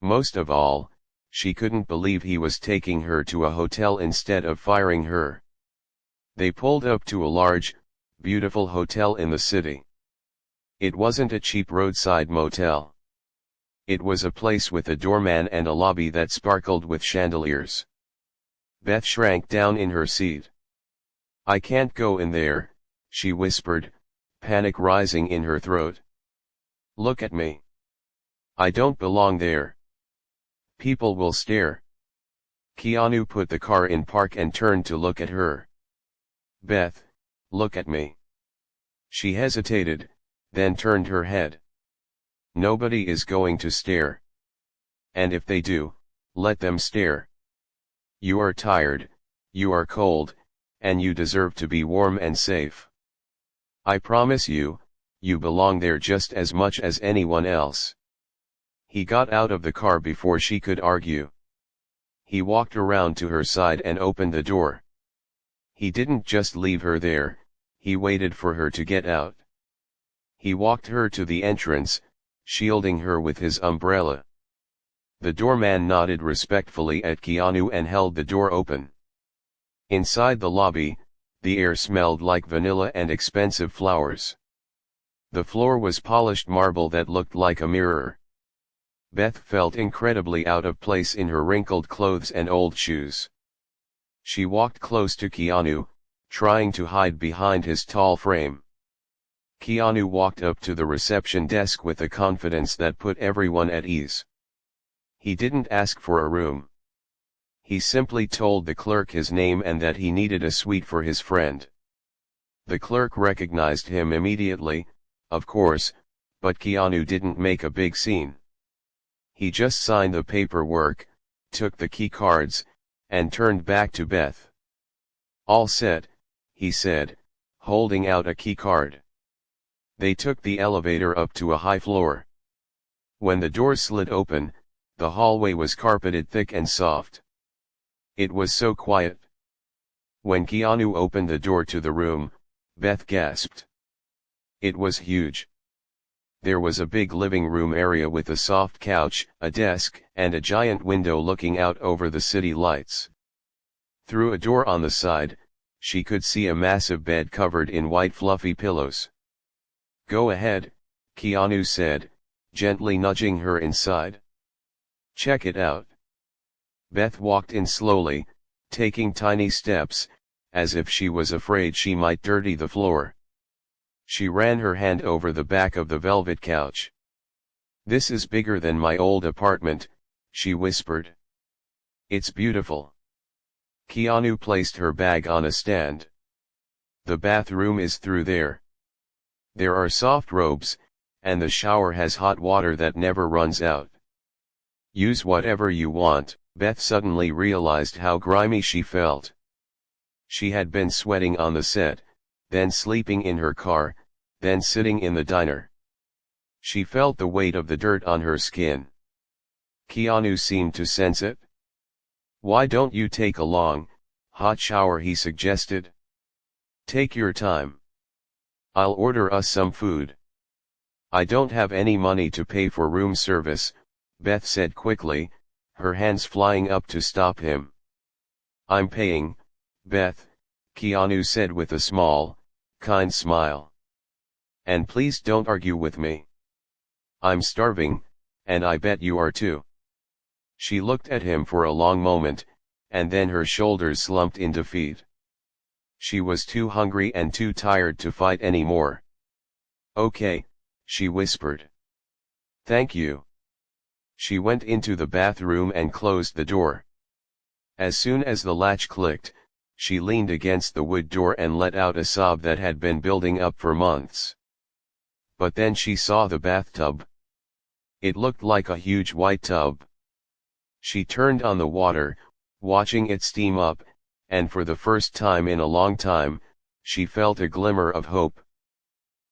Most of all, she couldn't believe he was taking her to a hotel instead of firing her. They pulled up to a large, beautiful hotel in the city. It wasn't a cheap roadside motel. It was a place with a doorman and a lobby that sparkled with chandeliers. Beth shrank down in her seat. "I can't go in there," she whispered, panic rising in her throat. "Look at me. I don't belong there. People will stare." Keanu put the car in park and turned to look at her. "Beth, look at me." She hesitated, then turned her head. "Nobody is going to stare. And if they do, let them stare. You are tired, you are cold, and you deserve to be warm and safe. I promise you, you belong there just as much as anyone else." He got out of the car before she could argue. He walked around to her side and opened the door. He didn't just leave her there, he waited for her to get out. He walked her to the entrance, shielding her with his umbrella. The doorman nodded respectfully at Keanu and held the door open. Inside the lobby, the air smelled like vanilla and expensive flowers. The floor was polished marble that looked like a mirror. Beth felt incredibly out of place in her wrinkled clothes and old shoes. She walked close to Keanu, trying to hide behind his tall frame. Keanu walked up to the reception desk with a confidence that put everyone at ease. He didn't ask for a room. He simply told the clerk his name and that he needed a suite for his friend. The clerk recognized him immediately, of course, but Keanu didn't make a big scene. He just signed the paperwork, took the key cards, and turned back to Beth. "All set," he said, holding out a key card. They took the elevator up to a high floor. When the door slid open, the hallway was carpeted thick and soft. It was so quiet. When Keanu opened the door to the room, Beth gasped. It was huge. There was a big living room area with a soft couch, a desk, and a giant window looking out over the city lights. Through a door on the side, she could see a massive bed covered in white fluffy pillows. "Go ahead," Keanu said, gently nudging her inside. "Check it out." Beth walked in slowly, taking tiny steps, as if she was afraid she might dirty the floor. She ran her hand over the back of the velvet couch. "This is bigger than my old apartment," she whispered. "It's beautiful." Keanu placed her bag on a stand. "The bathroom is through there. There are soft robes, and the shower has hot water that never runs out. Use whatever you want." Beth suddenly realized how grimy she felt. She had been sweating on the set, then sleeping in her car, then sitting in the diner. She felt the weight of the dirt on her skin. Keanu seemed to sense it. "Why don't you take a long, hot shower?" he suggested. "Take your time. I'll order us some food." "I don't have any money to pay for room service," Beth said quickly, her hands flying up to stop him. "I'm paying, Beth," Keanu said with a small, kind smile. "And please don't argue with me. I'm starving, and I bet you are too." She looked at him for a long moment, and then her shoulders slumped in defeat. She was too hungry and too tired to fight anymore. "Okay," she whispered. "Thank you." She went into the bathroom and closed the door. As soon as the latch clicked, she leaned against the wood door and let out a sob that had been building up for months. But then she saw the bathtub. It looked like a huge white tub. She turned on the water, watching it steam up, and for the first time in a long time, she felt a glimmer of hope.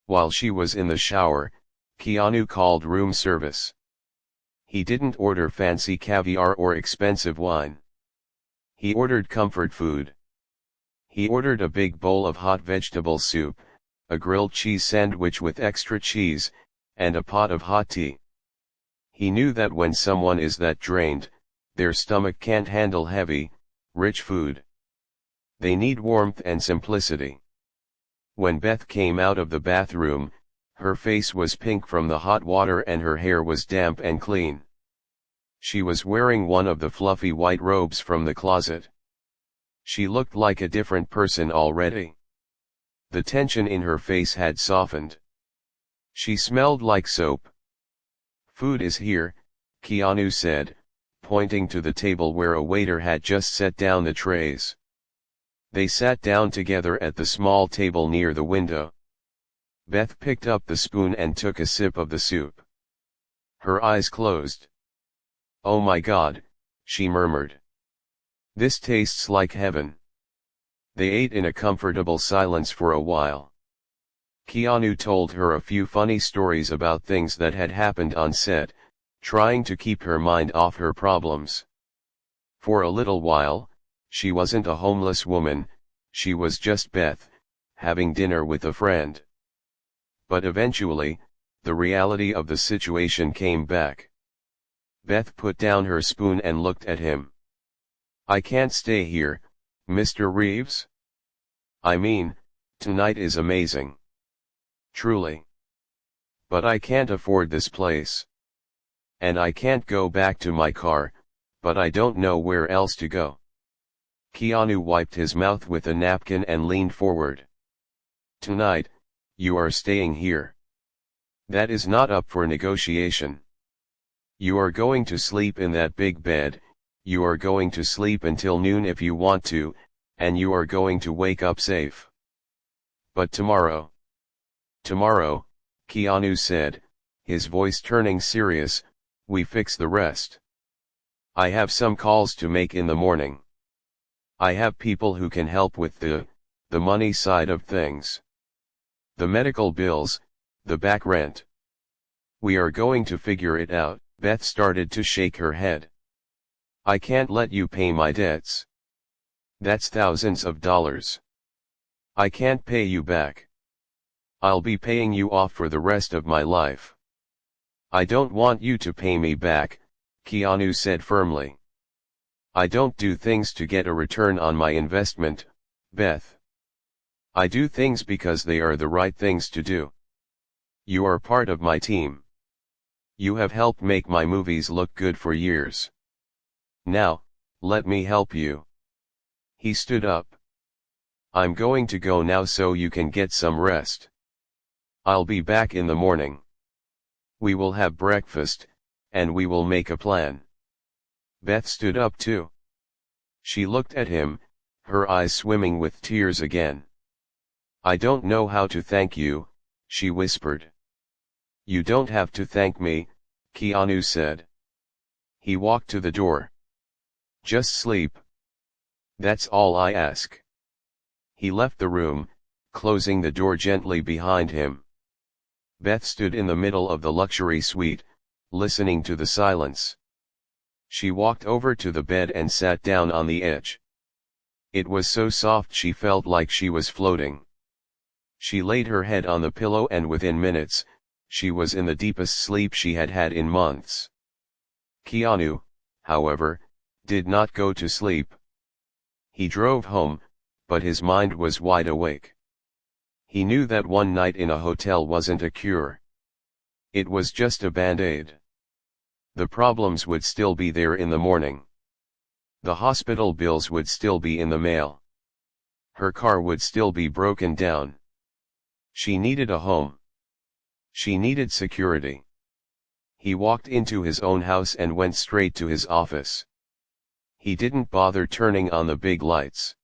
While she was in the shower, Keanu called room service. He didn't order fancy caviar or expensive wine. He ordered comfort food. He ordered a big bowl of hot vegetable soup, a grilled cheese sandwich with extra cheese, and a pot of hot tea. He knew that when someone is that drained, their stomach can't handle heavy, rich food. They need warmth and simplicity. When Beth came out of the bathroom, Her face was pink from the hot water and her hair was damp and clean. She was wearing one of the fluffy white robes from the closet. She looked like a different person already. The tension in her face had softened. She smelled like soap. "Food is here," Keanu said, pointing to the table where a waiter had just set down the trays. They sat down together at the small table near the window. Beth picked up the spoon and took a sip of the soup. Her eyes closed. "Oh my God," she murmured. "This tastes like heaven." They ate in a comfortable silence for a while. Keanu told her a few funny stories about things that had happened on set, trying to keep her mind off her problems. For a little while, she wasn't a homeless woman, she was just Beth, having dinner with a friend. But eventually, the reality of the situation came back. Beth put down her spoon and looked at him. "I can't stay here, Mr. Reeves. I mean, tonight is amazing. Truly. But I can't afford this place. And I can't go back to my car, but I don't know where else to go." Keanu wiped his mouth with a napkin and leaned forward. "Tonight, you are staying here. That is not up for negotiation. You are going to sleep in that big bed, you are going to sleep until noon if you want to, and you are going to wake up safe. But tomorrow." "Tomorrow," Keanu said, his voice turning serious, "we fix the rest. I have some calls to make in the morning. I have people who can help with the money side of things. The medical bills, the back rent. We are going to figure it out." Beth started to shake her head. "I can't let you pay my debts. That's thousands of dollars. I can't pay you back. I'll be paying you off for the rest of my life." "I don't want you to pay me back," Keanu said firmly. "I don't do things to get a return on my investment, Beth. I do things because they are the right things to do. You are part of my team. You have helped make my movies look good for years. Now, let me help you." He stood up. "I'm going to go now so you can get some rest. I'll be back in the morning. We will have breakfast, and we will make a plan." Beth stood up too. She looked at him, her eyes swimming with tears again. "I don't know how to thank you," she whispered. "You don't have to thank me," Keanu said. He walked to the door. "Just sleep. That's all I ask." He left the room, closing the door gently behind him. Beth stood in the middle of the luxury suite, listening to the silence. She walked over to the bed and sat down on the edge. It was so soft she felt like she was floating. She laid her head on the pillow and within minutes, she was in the deepest sleep she had had in months. Keanu, however, did not go to sleep. He drove home, but his mind was wide awake. He knew that one night in a hotel wasn't a cure. It was just a band-aid. The problems would still be there in the morning. The hospital bills would still be in the mail. Her car would still be broken down. She needed a home. She needed security. He walked into his own house and went straight to his office. He didn't bother turning on the big lights.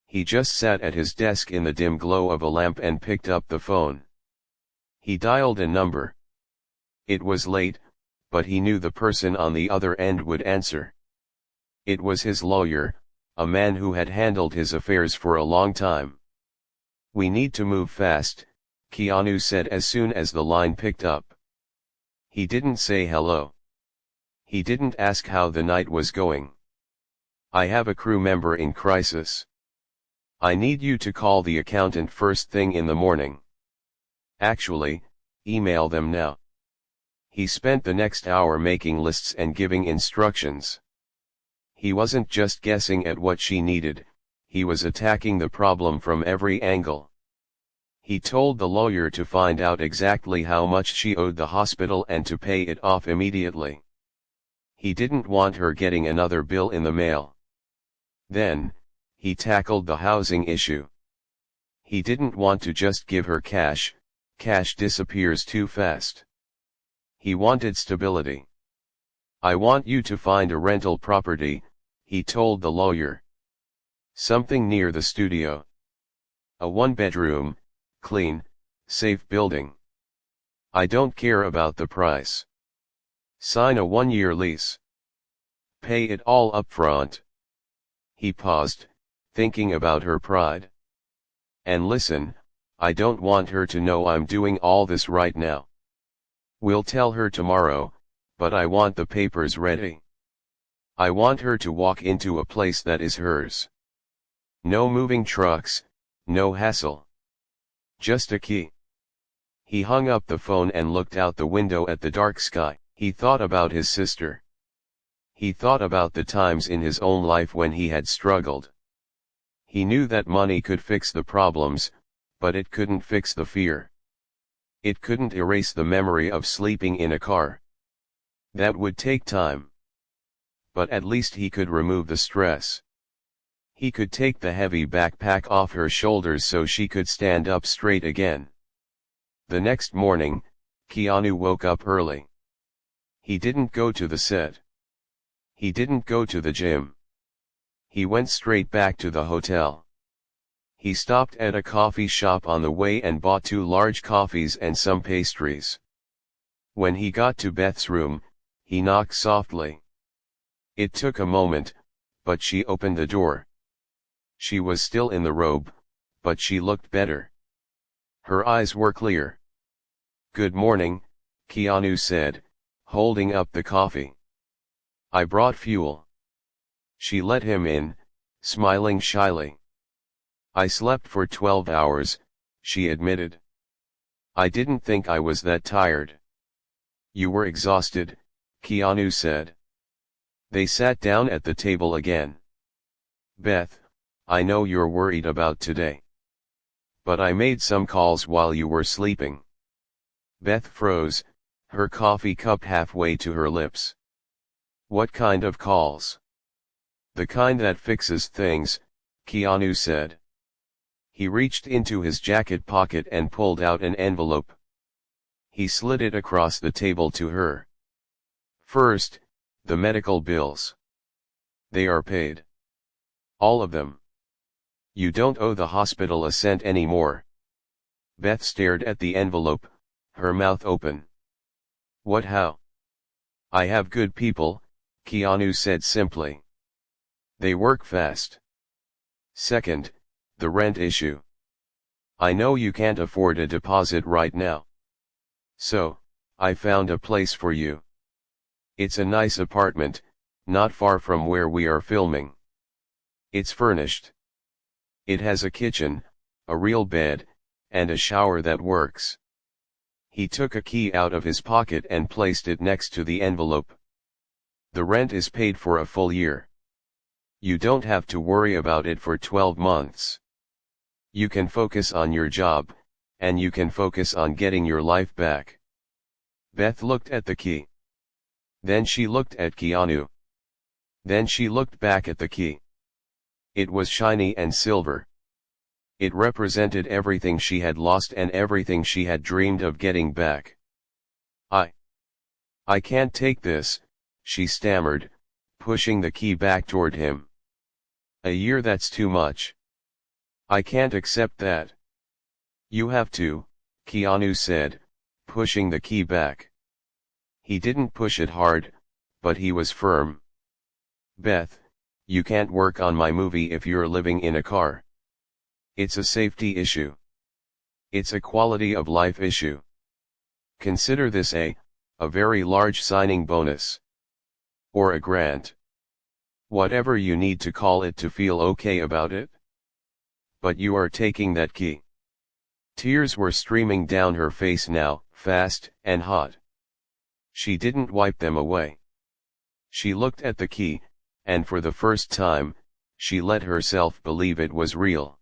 He just sat at his desk in the dim glow of a lamp and picked up the phone. He dialed a number. It was late, but he knew the person on the other end would answer. It was his lawyer, a man who had handled his affairs for a long time. "We need to move fast," Keanu said as soon as the line picked up. He didn't say hello. He didn't ask how the night was going. "I have a crew member in crisis. I need you to call the accountant first thing in the morning. Actually, email them now." He spent the next hour making lists and giving instructions. He wasn't just guessing at what she needed, he was attacking the problem from every angle. He told the lawyer to find out exactly how much she owed the hospital and to pay it off immediately. He didn't want her getting another bill in the mail. Then, he tackled the housing issue. He didn't want to just give her cash, cash disappears too fast. He wanted stability. I want you to find a rental property, he told the lawyer. Something near the studio. A one-bedroom, clean, safe building. I don't care about the price. Sign a 1-year lease. Pay it all up front. He paused, thinking about her pride. And listen, I don't want her to know I'm doing all this right now. We'll tell her tomorrow, but I want the papers ready. I want her to walk into a place that is hers. No moving trucks, no hassle. Just a key. He hung up the phone and looked out the window at the dark sky. He thought about his sister. He thought about the times in his own life when he had struggled. He knew that money could fix the problems, but it couldn't fix the fear. It couldn't erase the memory of sleeping in a car. That would take time. But at least he could remove the stress. He could take the heavy backpack off her shoulders so she could stand up straight again. The next morning, Keanu woke up early. He didn't go to the set. He didn't go to the gym. He went straight back to the hotel. He stopped at a coffee shop on the way and bought 2 large coffees and some pastries. When he got to Beth's room, he knocked softly. It took a moment, but she opened the door. She was still in the robe, but she looked better. Her eyes were clear. "Good morning," Keanu said, holding up the coffee. "I brought fuel." She let him in, smiling shyly. "I slept for 12 hours, she admitted. "I didn't think I was that tired." "You were exhausted," Keanu said. They sat down at the table again. "Beth, I know you're worried about today. But I made some calls while you were sleeping." Beth froze, her coffee cup halfway to her lips. "What kind of calls?" "The kind that fixes things," Keanu said. He reached into his jacket pocket and pulled out an envelope. He slid it across the table to her. "First, the medical bills. They are paid. All of them. You don't owe the hospital a cent anymore." Beth stared at the envelope, her mouth open. "What, how?" "I have good people," Keanu said simply. "They work fast. Second, the rent issue. I know you can't afford a deposit right now. So, I found a place for you. It's a nice apartment, not far from where we are filming. It's furnished. It has a kitchen, a real bed, and a shower that works." He took a key out of his pocket and placed it next to the envelope. "The rent is paid for a full year. You don't have to worry about it for 12 months. You can focus on your job, and you can focus on getting your life back." Beth looked at the key. Then she looked at Keanu. Then she looked back at the key. It was shiny and silver. It represented everything she had lost and everything she had dreamed of getting back. I can't take this," she stammered, pushing the key back toward him. "A year, that's too much. I can't accept that." "You have to," Keanu said, pushing the key back. He didn't push it hard, but he was firm. "Beth, you can't work on my movie if you're living in a car. It's a safety issue. It's a quality of life issue. Consider this a very large signing bonus. Or a grant. Whatever you need to call it to feel okay about it. But you are taking that key." Tears were streaming down her face now, fast and hot. She didn't wipe them away. She looked at the key, and for the first time, she let herself believe it was real.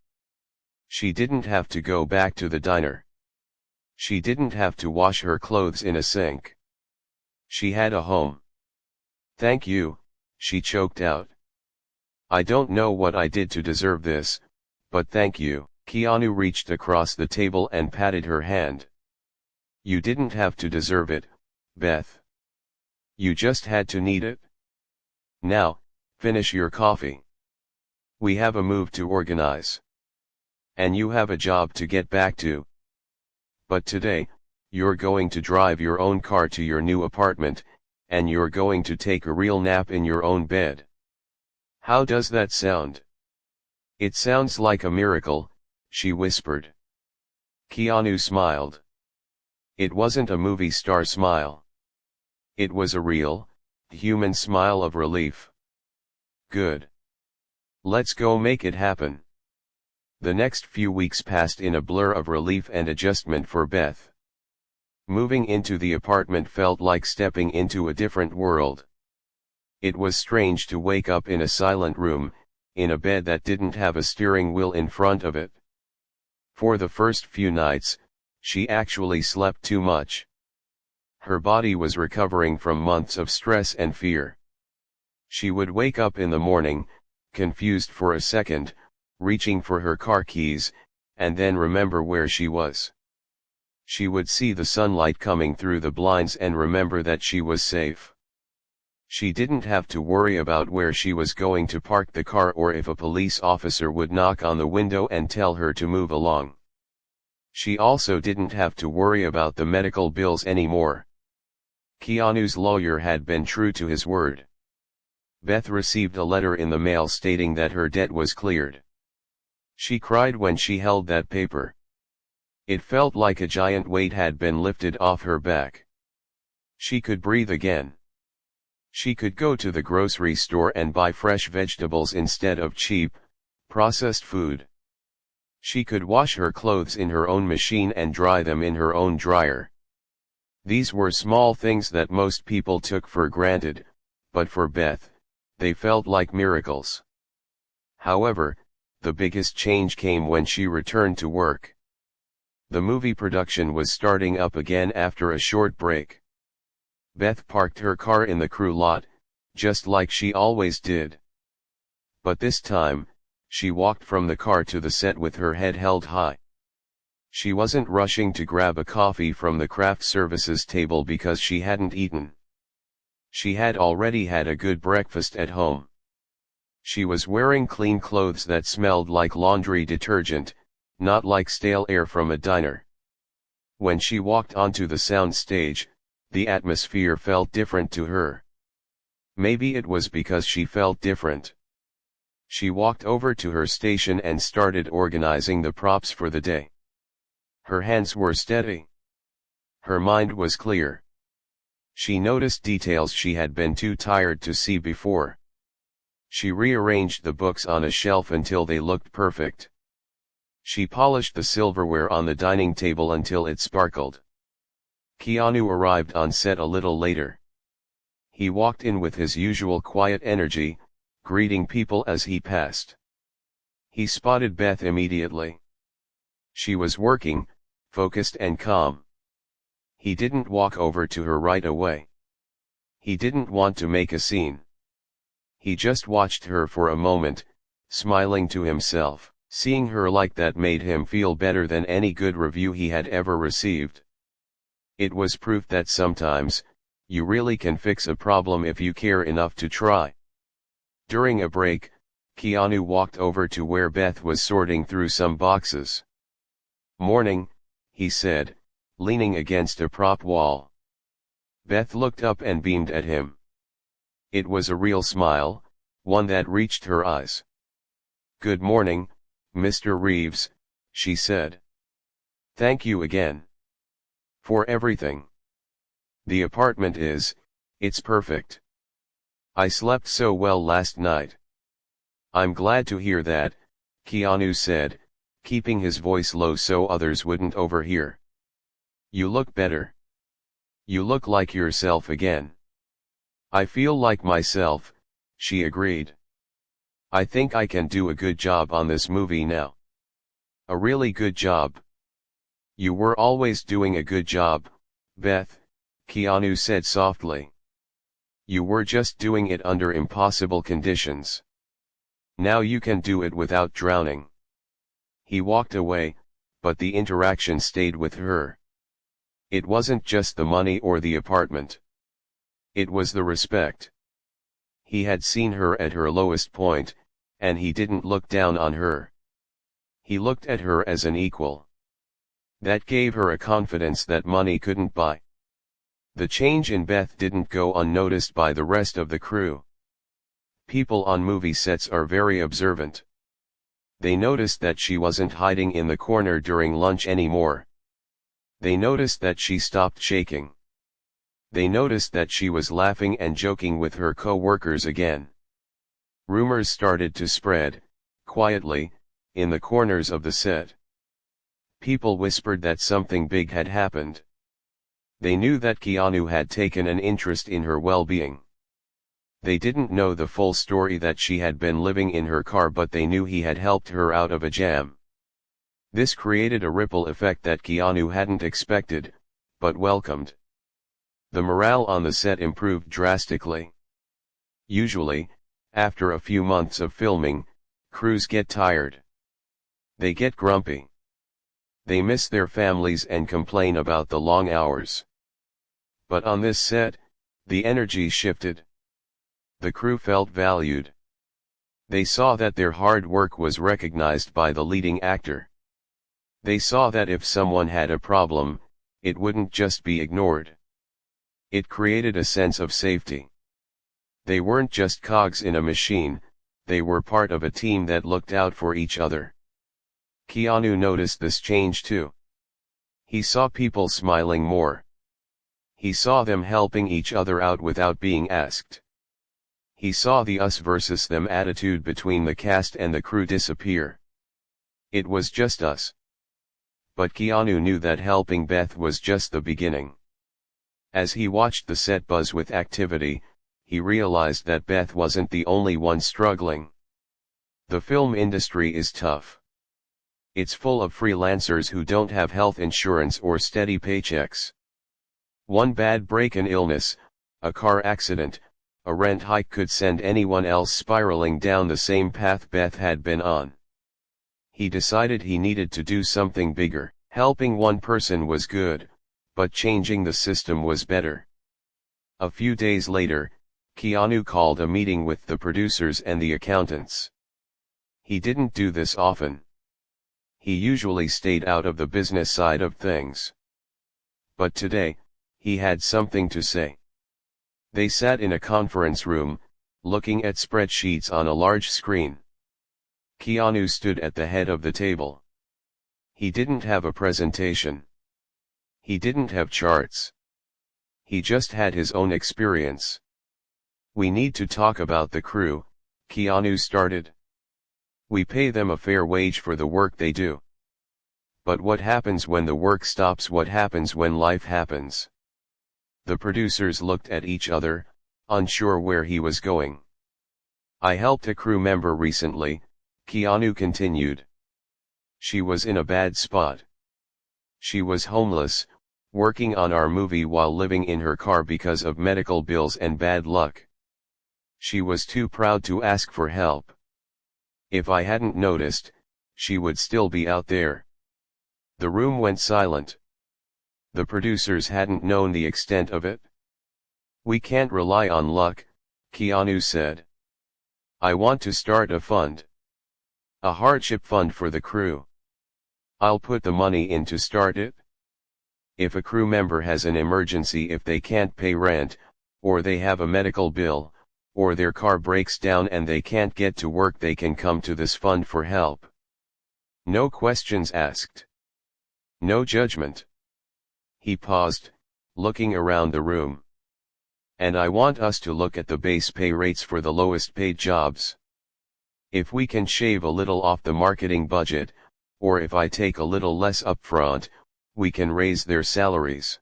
She didn't have to go back to the diner. She didn't have to wash her clothes in a sink. She had a home. "Thank you," she choked out. "I don't know what I did to deserve this, but thank you." Keanu reached across the table and patted her hand. "You didn't have to deserve it, Beth. You just had to need it. Now, finish your coffee. We have a move to organize. And you have a job to get back to. But today, you're going to drive your own car to your new apartment, and you're going to take a real nap in your own bed. How does that sound?" "It sounds like a miracle," she whispered. Keanu smiled. It wasn't a movie star smile. It was a real, human smile of relief. "Good. Let's go make it happen." The next few weeks passed in a blur of relief and adjustment for Beth. Moving into the apartment felt like stepping into a different world. It was strange to wake up in a silent room, in a bed that didn't have a steering wheel in front of it. For the first few nights, she actually slept too much. Her body was recovering from months of stress and fear. She would wake up in the morning, confused for a second, reaching for her car keys, and then remember where she was. She would see the sunlight coming through the blinds and remember that she was safe. She didn't have to worry about where she was going to park the car or if a police officer would knock on the window and tell her to move along. She also didn't have to worry about the medical bills anymore. Keanu's lawyer had been true to his word. Beth received a letter in the mail stating that her debt was cleared. She cried when she held that paper. It felt like a giant weight had been lifted off her back. She could breathe again. She could go to the grocery store and buy fresh vegetables instead of cheap, processed food. She could wash her clothes in her own machine and dry them in her own dryer. These were small things that most people took for granted, but for Beth, they felt like miracles. However, the biggest change came when she returned to work. The movie production was starting up again after a short break. Beth parked her car in the crew lot, just like she always did. But this time, she walked from the car to the set with her head held high. She wasn't rushing to grab a coffee from the craft services table because she hadn't eaten. She had already had a good breakfast at home. She was wearing clean clothes that smelled like laundry detergent, not like stale air from a diner. When she walked onto the sound stage, the atmosphere felt different to her. Maybe it was because she felt different. She walked over to her station and started organizing the props for the day. Her hands were steady. Her mind was clear. She noticed details she had been too tired to see before. She rearranged the books on a shelf until they looked perfect. She polished the silverware on the dining table until it sparkled. Keanu arrived on set a little later. He walked in with his usual quiet energy, greeting people as he passed. He spotted Beth immediately. She was working, focused and calm. He didn't walk over to her right away. He didn't want to make a scene. He just watched her for a moment, smiling to himself. Seeing her like that made him feel better than any good review he had ever received. It was proof that sometimes, you really can fix a problem if you care enough to try. During a break, Keanu walked over to where Beth was sorting through some boxes. "Morning," he said, leaning against a prop wall. Beth looked up and beamed at him. It was a real smile, one that reached her eyes. "Good morning, Mr. Reeves," she said. "Thank you again. For everything. The apartment it's perfect. I slept so well last night." "I'm glad to hear that," Keanu said, keeping his voice low so others wouldn't overhear. "You look better. You look like yourself again." "I feel like myself," she agreed. "I think I can do a good job on this movie now." A really good job. You were always doing a good job, Beth, Keanu said softly. You were just doing it under impossible conditions. Now you can do it without drowning. He walked away, but the interaction stayed with her. It wasn't just the money or the apartment. It was the respect. He had seen her at her lowest point, and he didn't look down on her. He looked at her as an equal. That gave her a confidence that money couldn't buy. The change in Beth didn't go unnoticed by the rest of the crew. People on movie sets are very observant. They noticed that she wasn't hiding in the corner during lunch anymore. They noticed that she stopped shaking. They noticed that she was laughing and joking with her co-workers again. Rumors started to spread, quietly, in the corners of the set. People whispered that something big had happened. They knew that Keanu had taken an interest in her well-being. They didn't know the full story that she had been living in her car, but they knew he had helped her out of a jam. This created a ripple effect that Keanu hadn't expected, but welcomed. The morale on the set improved drastically. Usually, after a few months of filming, crews get tired. They get grumpy. They miss their families and complain about the long hours. But on this set, the energy shifted. The crew felt valued. They saw that their hard work was recognized by the leading actor. They saw that if someone had a problem, it wouldn't just be ignored. It created a sense of safety. They weren't just cogs in a machine, they were part of a team that looked out for each other. Keanu noticed this change too. He saw people smiling more. He saw them helping each other out without being asked. He saw the us versus them attitude between the cast and the crew disappear. It was just us. But Keanu knew that helping Beth was just the beginning. As he watched the set buzz with activity, he realized that Beth wasn't the only one struggling. The film industry is tough. It's full of freelancers who don't have health insurance or steady paychecks. One bad break, an illness, a car accident, a rent hike could send anyone else spiraling down the same path Beth had been on. He decided he needed to do something bigger. Helping one person was good, but changing the system was better. A few days later, Keanu called a meeting with the producers and the accountants. He didn't do this often. He usually stayed out of the business side of things. But today, he had something to say. They sat in a conference room, looking at spreadsheets on a large screen. Keanu stood at the head of the table. He didn't have a presentation. He didn't have charts. He just had his own experience. We need to talk about the crew, Keanu started. We pay them a fair wage for the work they do. But what happens when the work stops? What happens when life happens? The producers looked at each other, unsure where he was going. I helped a crew member recently, Keanu continued. She was in a bad spot. She was homeless, working on our movie while living in her car because of medical bills and bad luck. She was too proud to ask for help. If I hadn't noticed, she would still be out there. The room went silent. The producers hadn't known the extent of it. We can't rely on luck, Keanu said. I want to start a fund. A hardship fund for the crew. I'll put the money in to start it. If a crew member has an emergency, if they can't pay rent, or they have a medical bill, or their car breaks down and they can't get to work, they can come to this fund for help. No questions asked. No judgment. He paused, looking around the room. And I want us to look at the base pay rates for the lowest paid jobs. If we can shave a little off the marketing budget, or if I take a little less upfront, we can raise their salaries.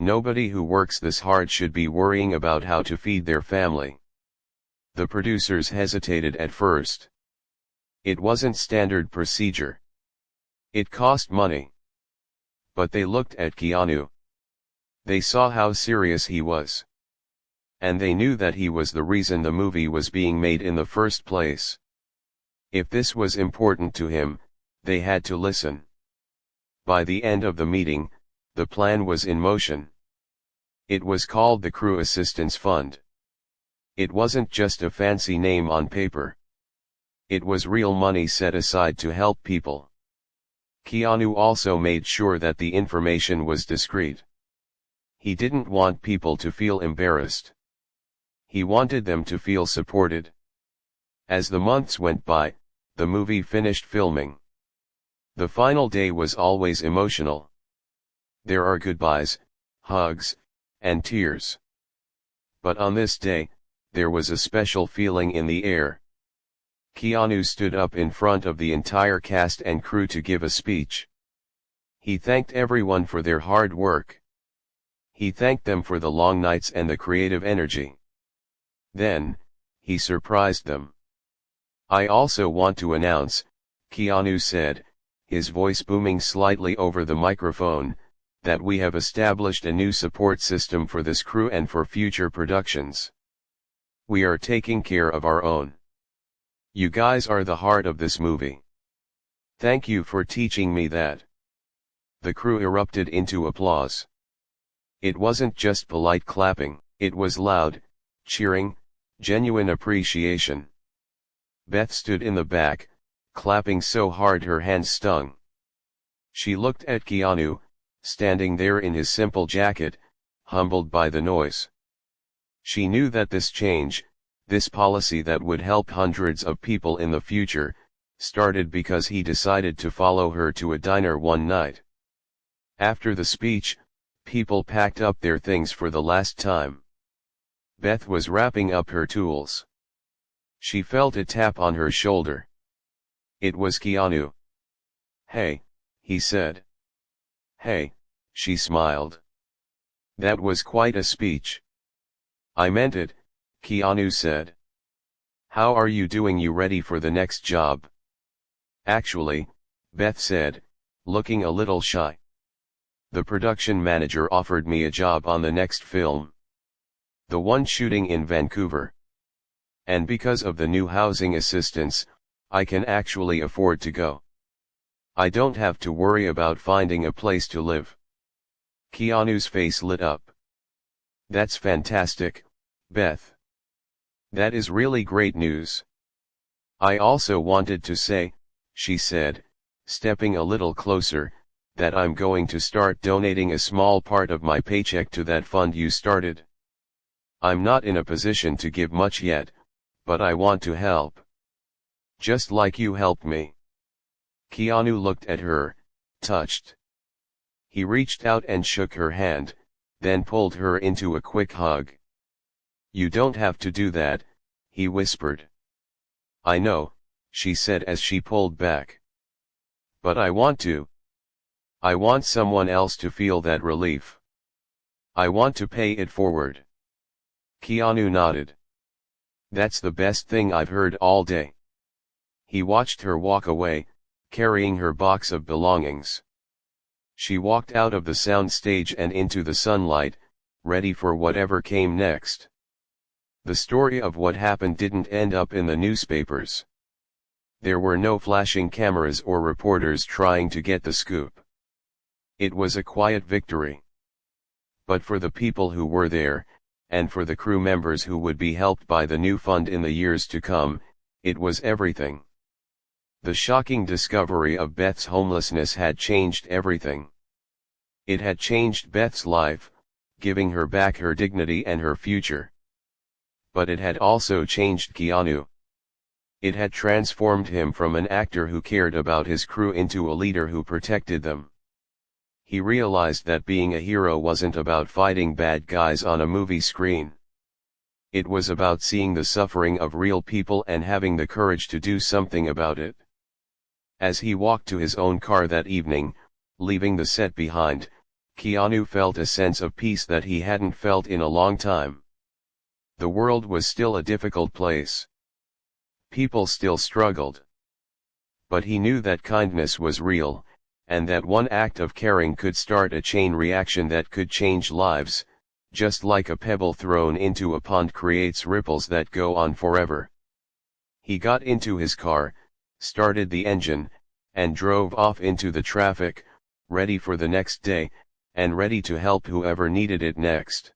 Nobody who works this hard should be worrying about how to feed their family. The producers hesitated at first. It wasn't standard procedure. It cost money. But they looked at Keanu. They saw how serious he was. And they knew that he was the reason the movie was being made in the first place. If this was important to him, they had to listen. By the end of the meeting, the plan was in motion. It was called the Crew Assistance Fund. It wasn't just a fancy name on paper. It was real money set aside to help people. Keanu also made sure that the information was discreet. He didn't want people to feel embarrassed. He wanted them to feel supported. As the months went by, the movie finished filming. The final day was always emotional. There are goodbyes, hugs, and tears. But on this day, there was a special feeling in the air. Keanu stood up in front of the entire cast and crew to give a speech. He thanked everyone for their hard work. He thanked them for the long nights and the creative energy. Then, he surprised them. "I also want to announce," Keanu said, his voice booming slightly over the microphone, "that we have established a new support system for this crew and for future productions. We are taking care of our own. You guys are the heart of this movie. Thank you for teaching me that." The crew erupted into applause. It wasn't just polite clapping, it was loud, cheering, genuine appreciation. Beth stood in the back, clapping so hard her hands stung. She looked at Keanu, standing there in his simple jacket, humbled by the noise. She knew that this change, this policy that would help hundreds of people in the future, started because he decided to follow her to a diner one night. After the speech, people packed up their things for the last time. Beth was wrapping up her tools. She felt a tap on her shoulder. It was Keanu. "Hey," he said. "Hey," she smiled. That was quite a speech. "I meant it," Keanu said. "How are you doing? You ready for the next job?" "Actually," Beth said, looking a little shy. "The production manager offered me a job on the next film. The one shooting in Vancouver. And because of the new housing assistance, I can actually afford to go. I don't have to worry about finding a place to live." Keanu's face lit up. "That's fantastic, Beth. That is really great news. I also wanted to say," she said, stepping a little closer, "that I'm going to start donating a small part of my paycheck to that fund you started. I'm not in a position to give much yet, but I want to help. Just like you helped me." Keanu looked at her, touched. He reached out and shook her hand, then pulled her into a quick hug. "You don't have to do that," he whispered. "I know," she said as she pulled back. "But I want to. I want someone else to feel that relief. I want to pay it forward." Keanu nodded. "That's the best thing I've heard all day." He watched her walk away, carrying her box of belongings. She walked out of the sound stage and into the sunlight, ready for whatever came next. The story of what happened didn't end up in the newspapers. There were no flashing cameras or reporters trying to get the scoop. It was a quiet victory. But for the people who were there, and for the crew members who would be helped by the new fund in the years to come, it was everything. The shocking discovery of Beth's homelessness had changed everything. It had changed Beth's life, giving her back her dignity and her future. But it had also changed Keanu. It had transformed him from an actor who cared about his crew into a leader who protected them. He realized that being a hero wasn't about fighting bad guys on a movie screen. It was about seeing the suffering of real people and having the courage to do something about it. As he walked to his own car that evening, leaving the set behind, Keanu felt a sense of peace that he hadn't felt in a long time. The world was still a difficult place. People still struggled. But he knew that kindness was real, and that one act of caring could start a chain reaction that could change lives, just like a pebble thrown into a pond creates ripples that go on forever. He got into his car, started the engine, and drove off into the traffic, ready for the next day, and ready to help whoever needed it next.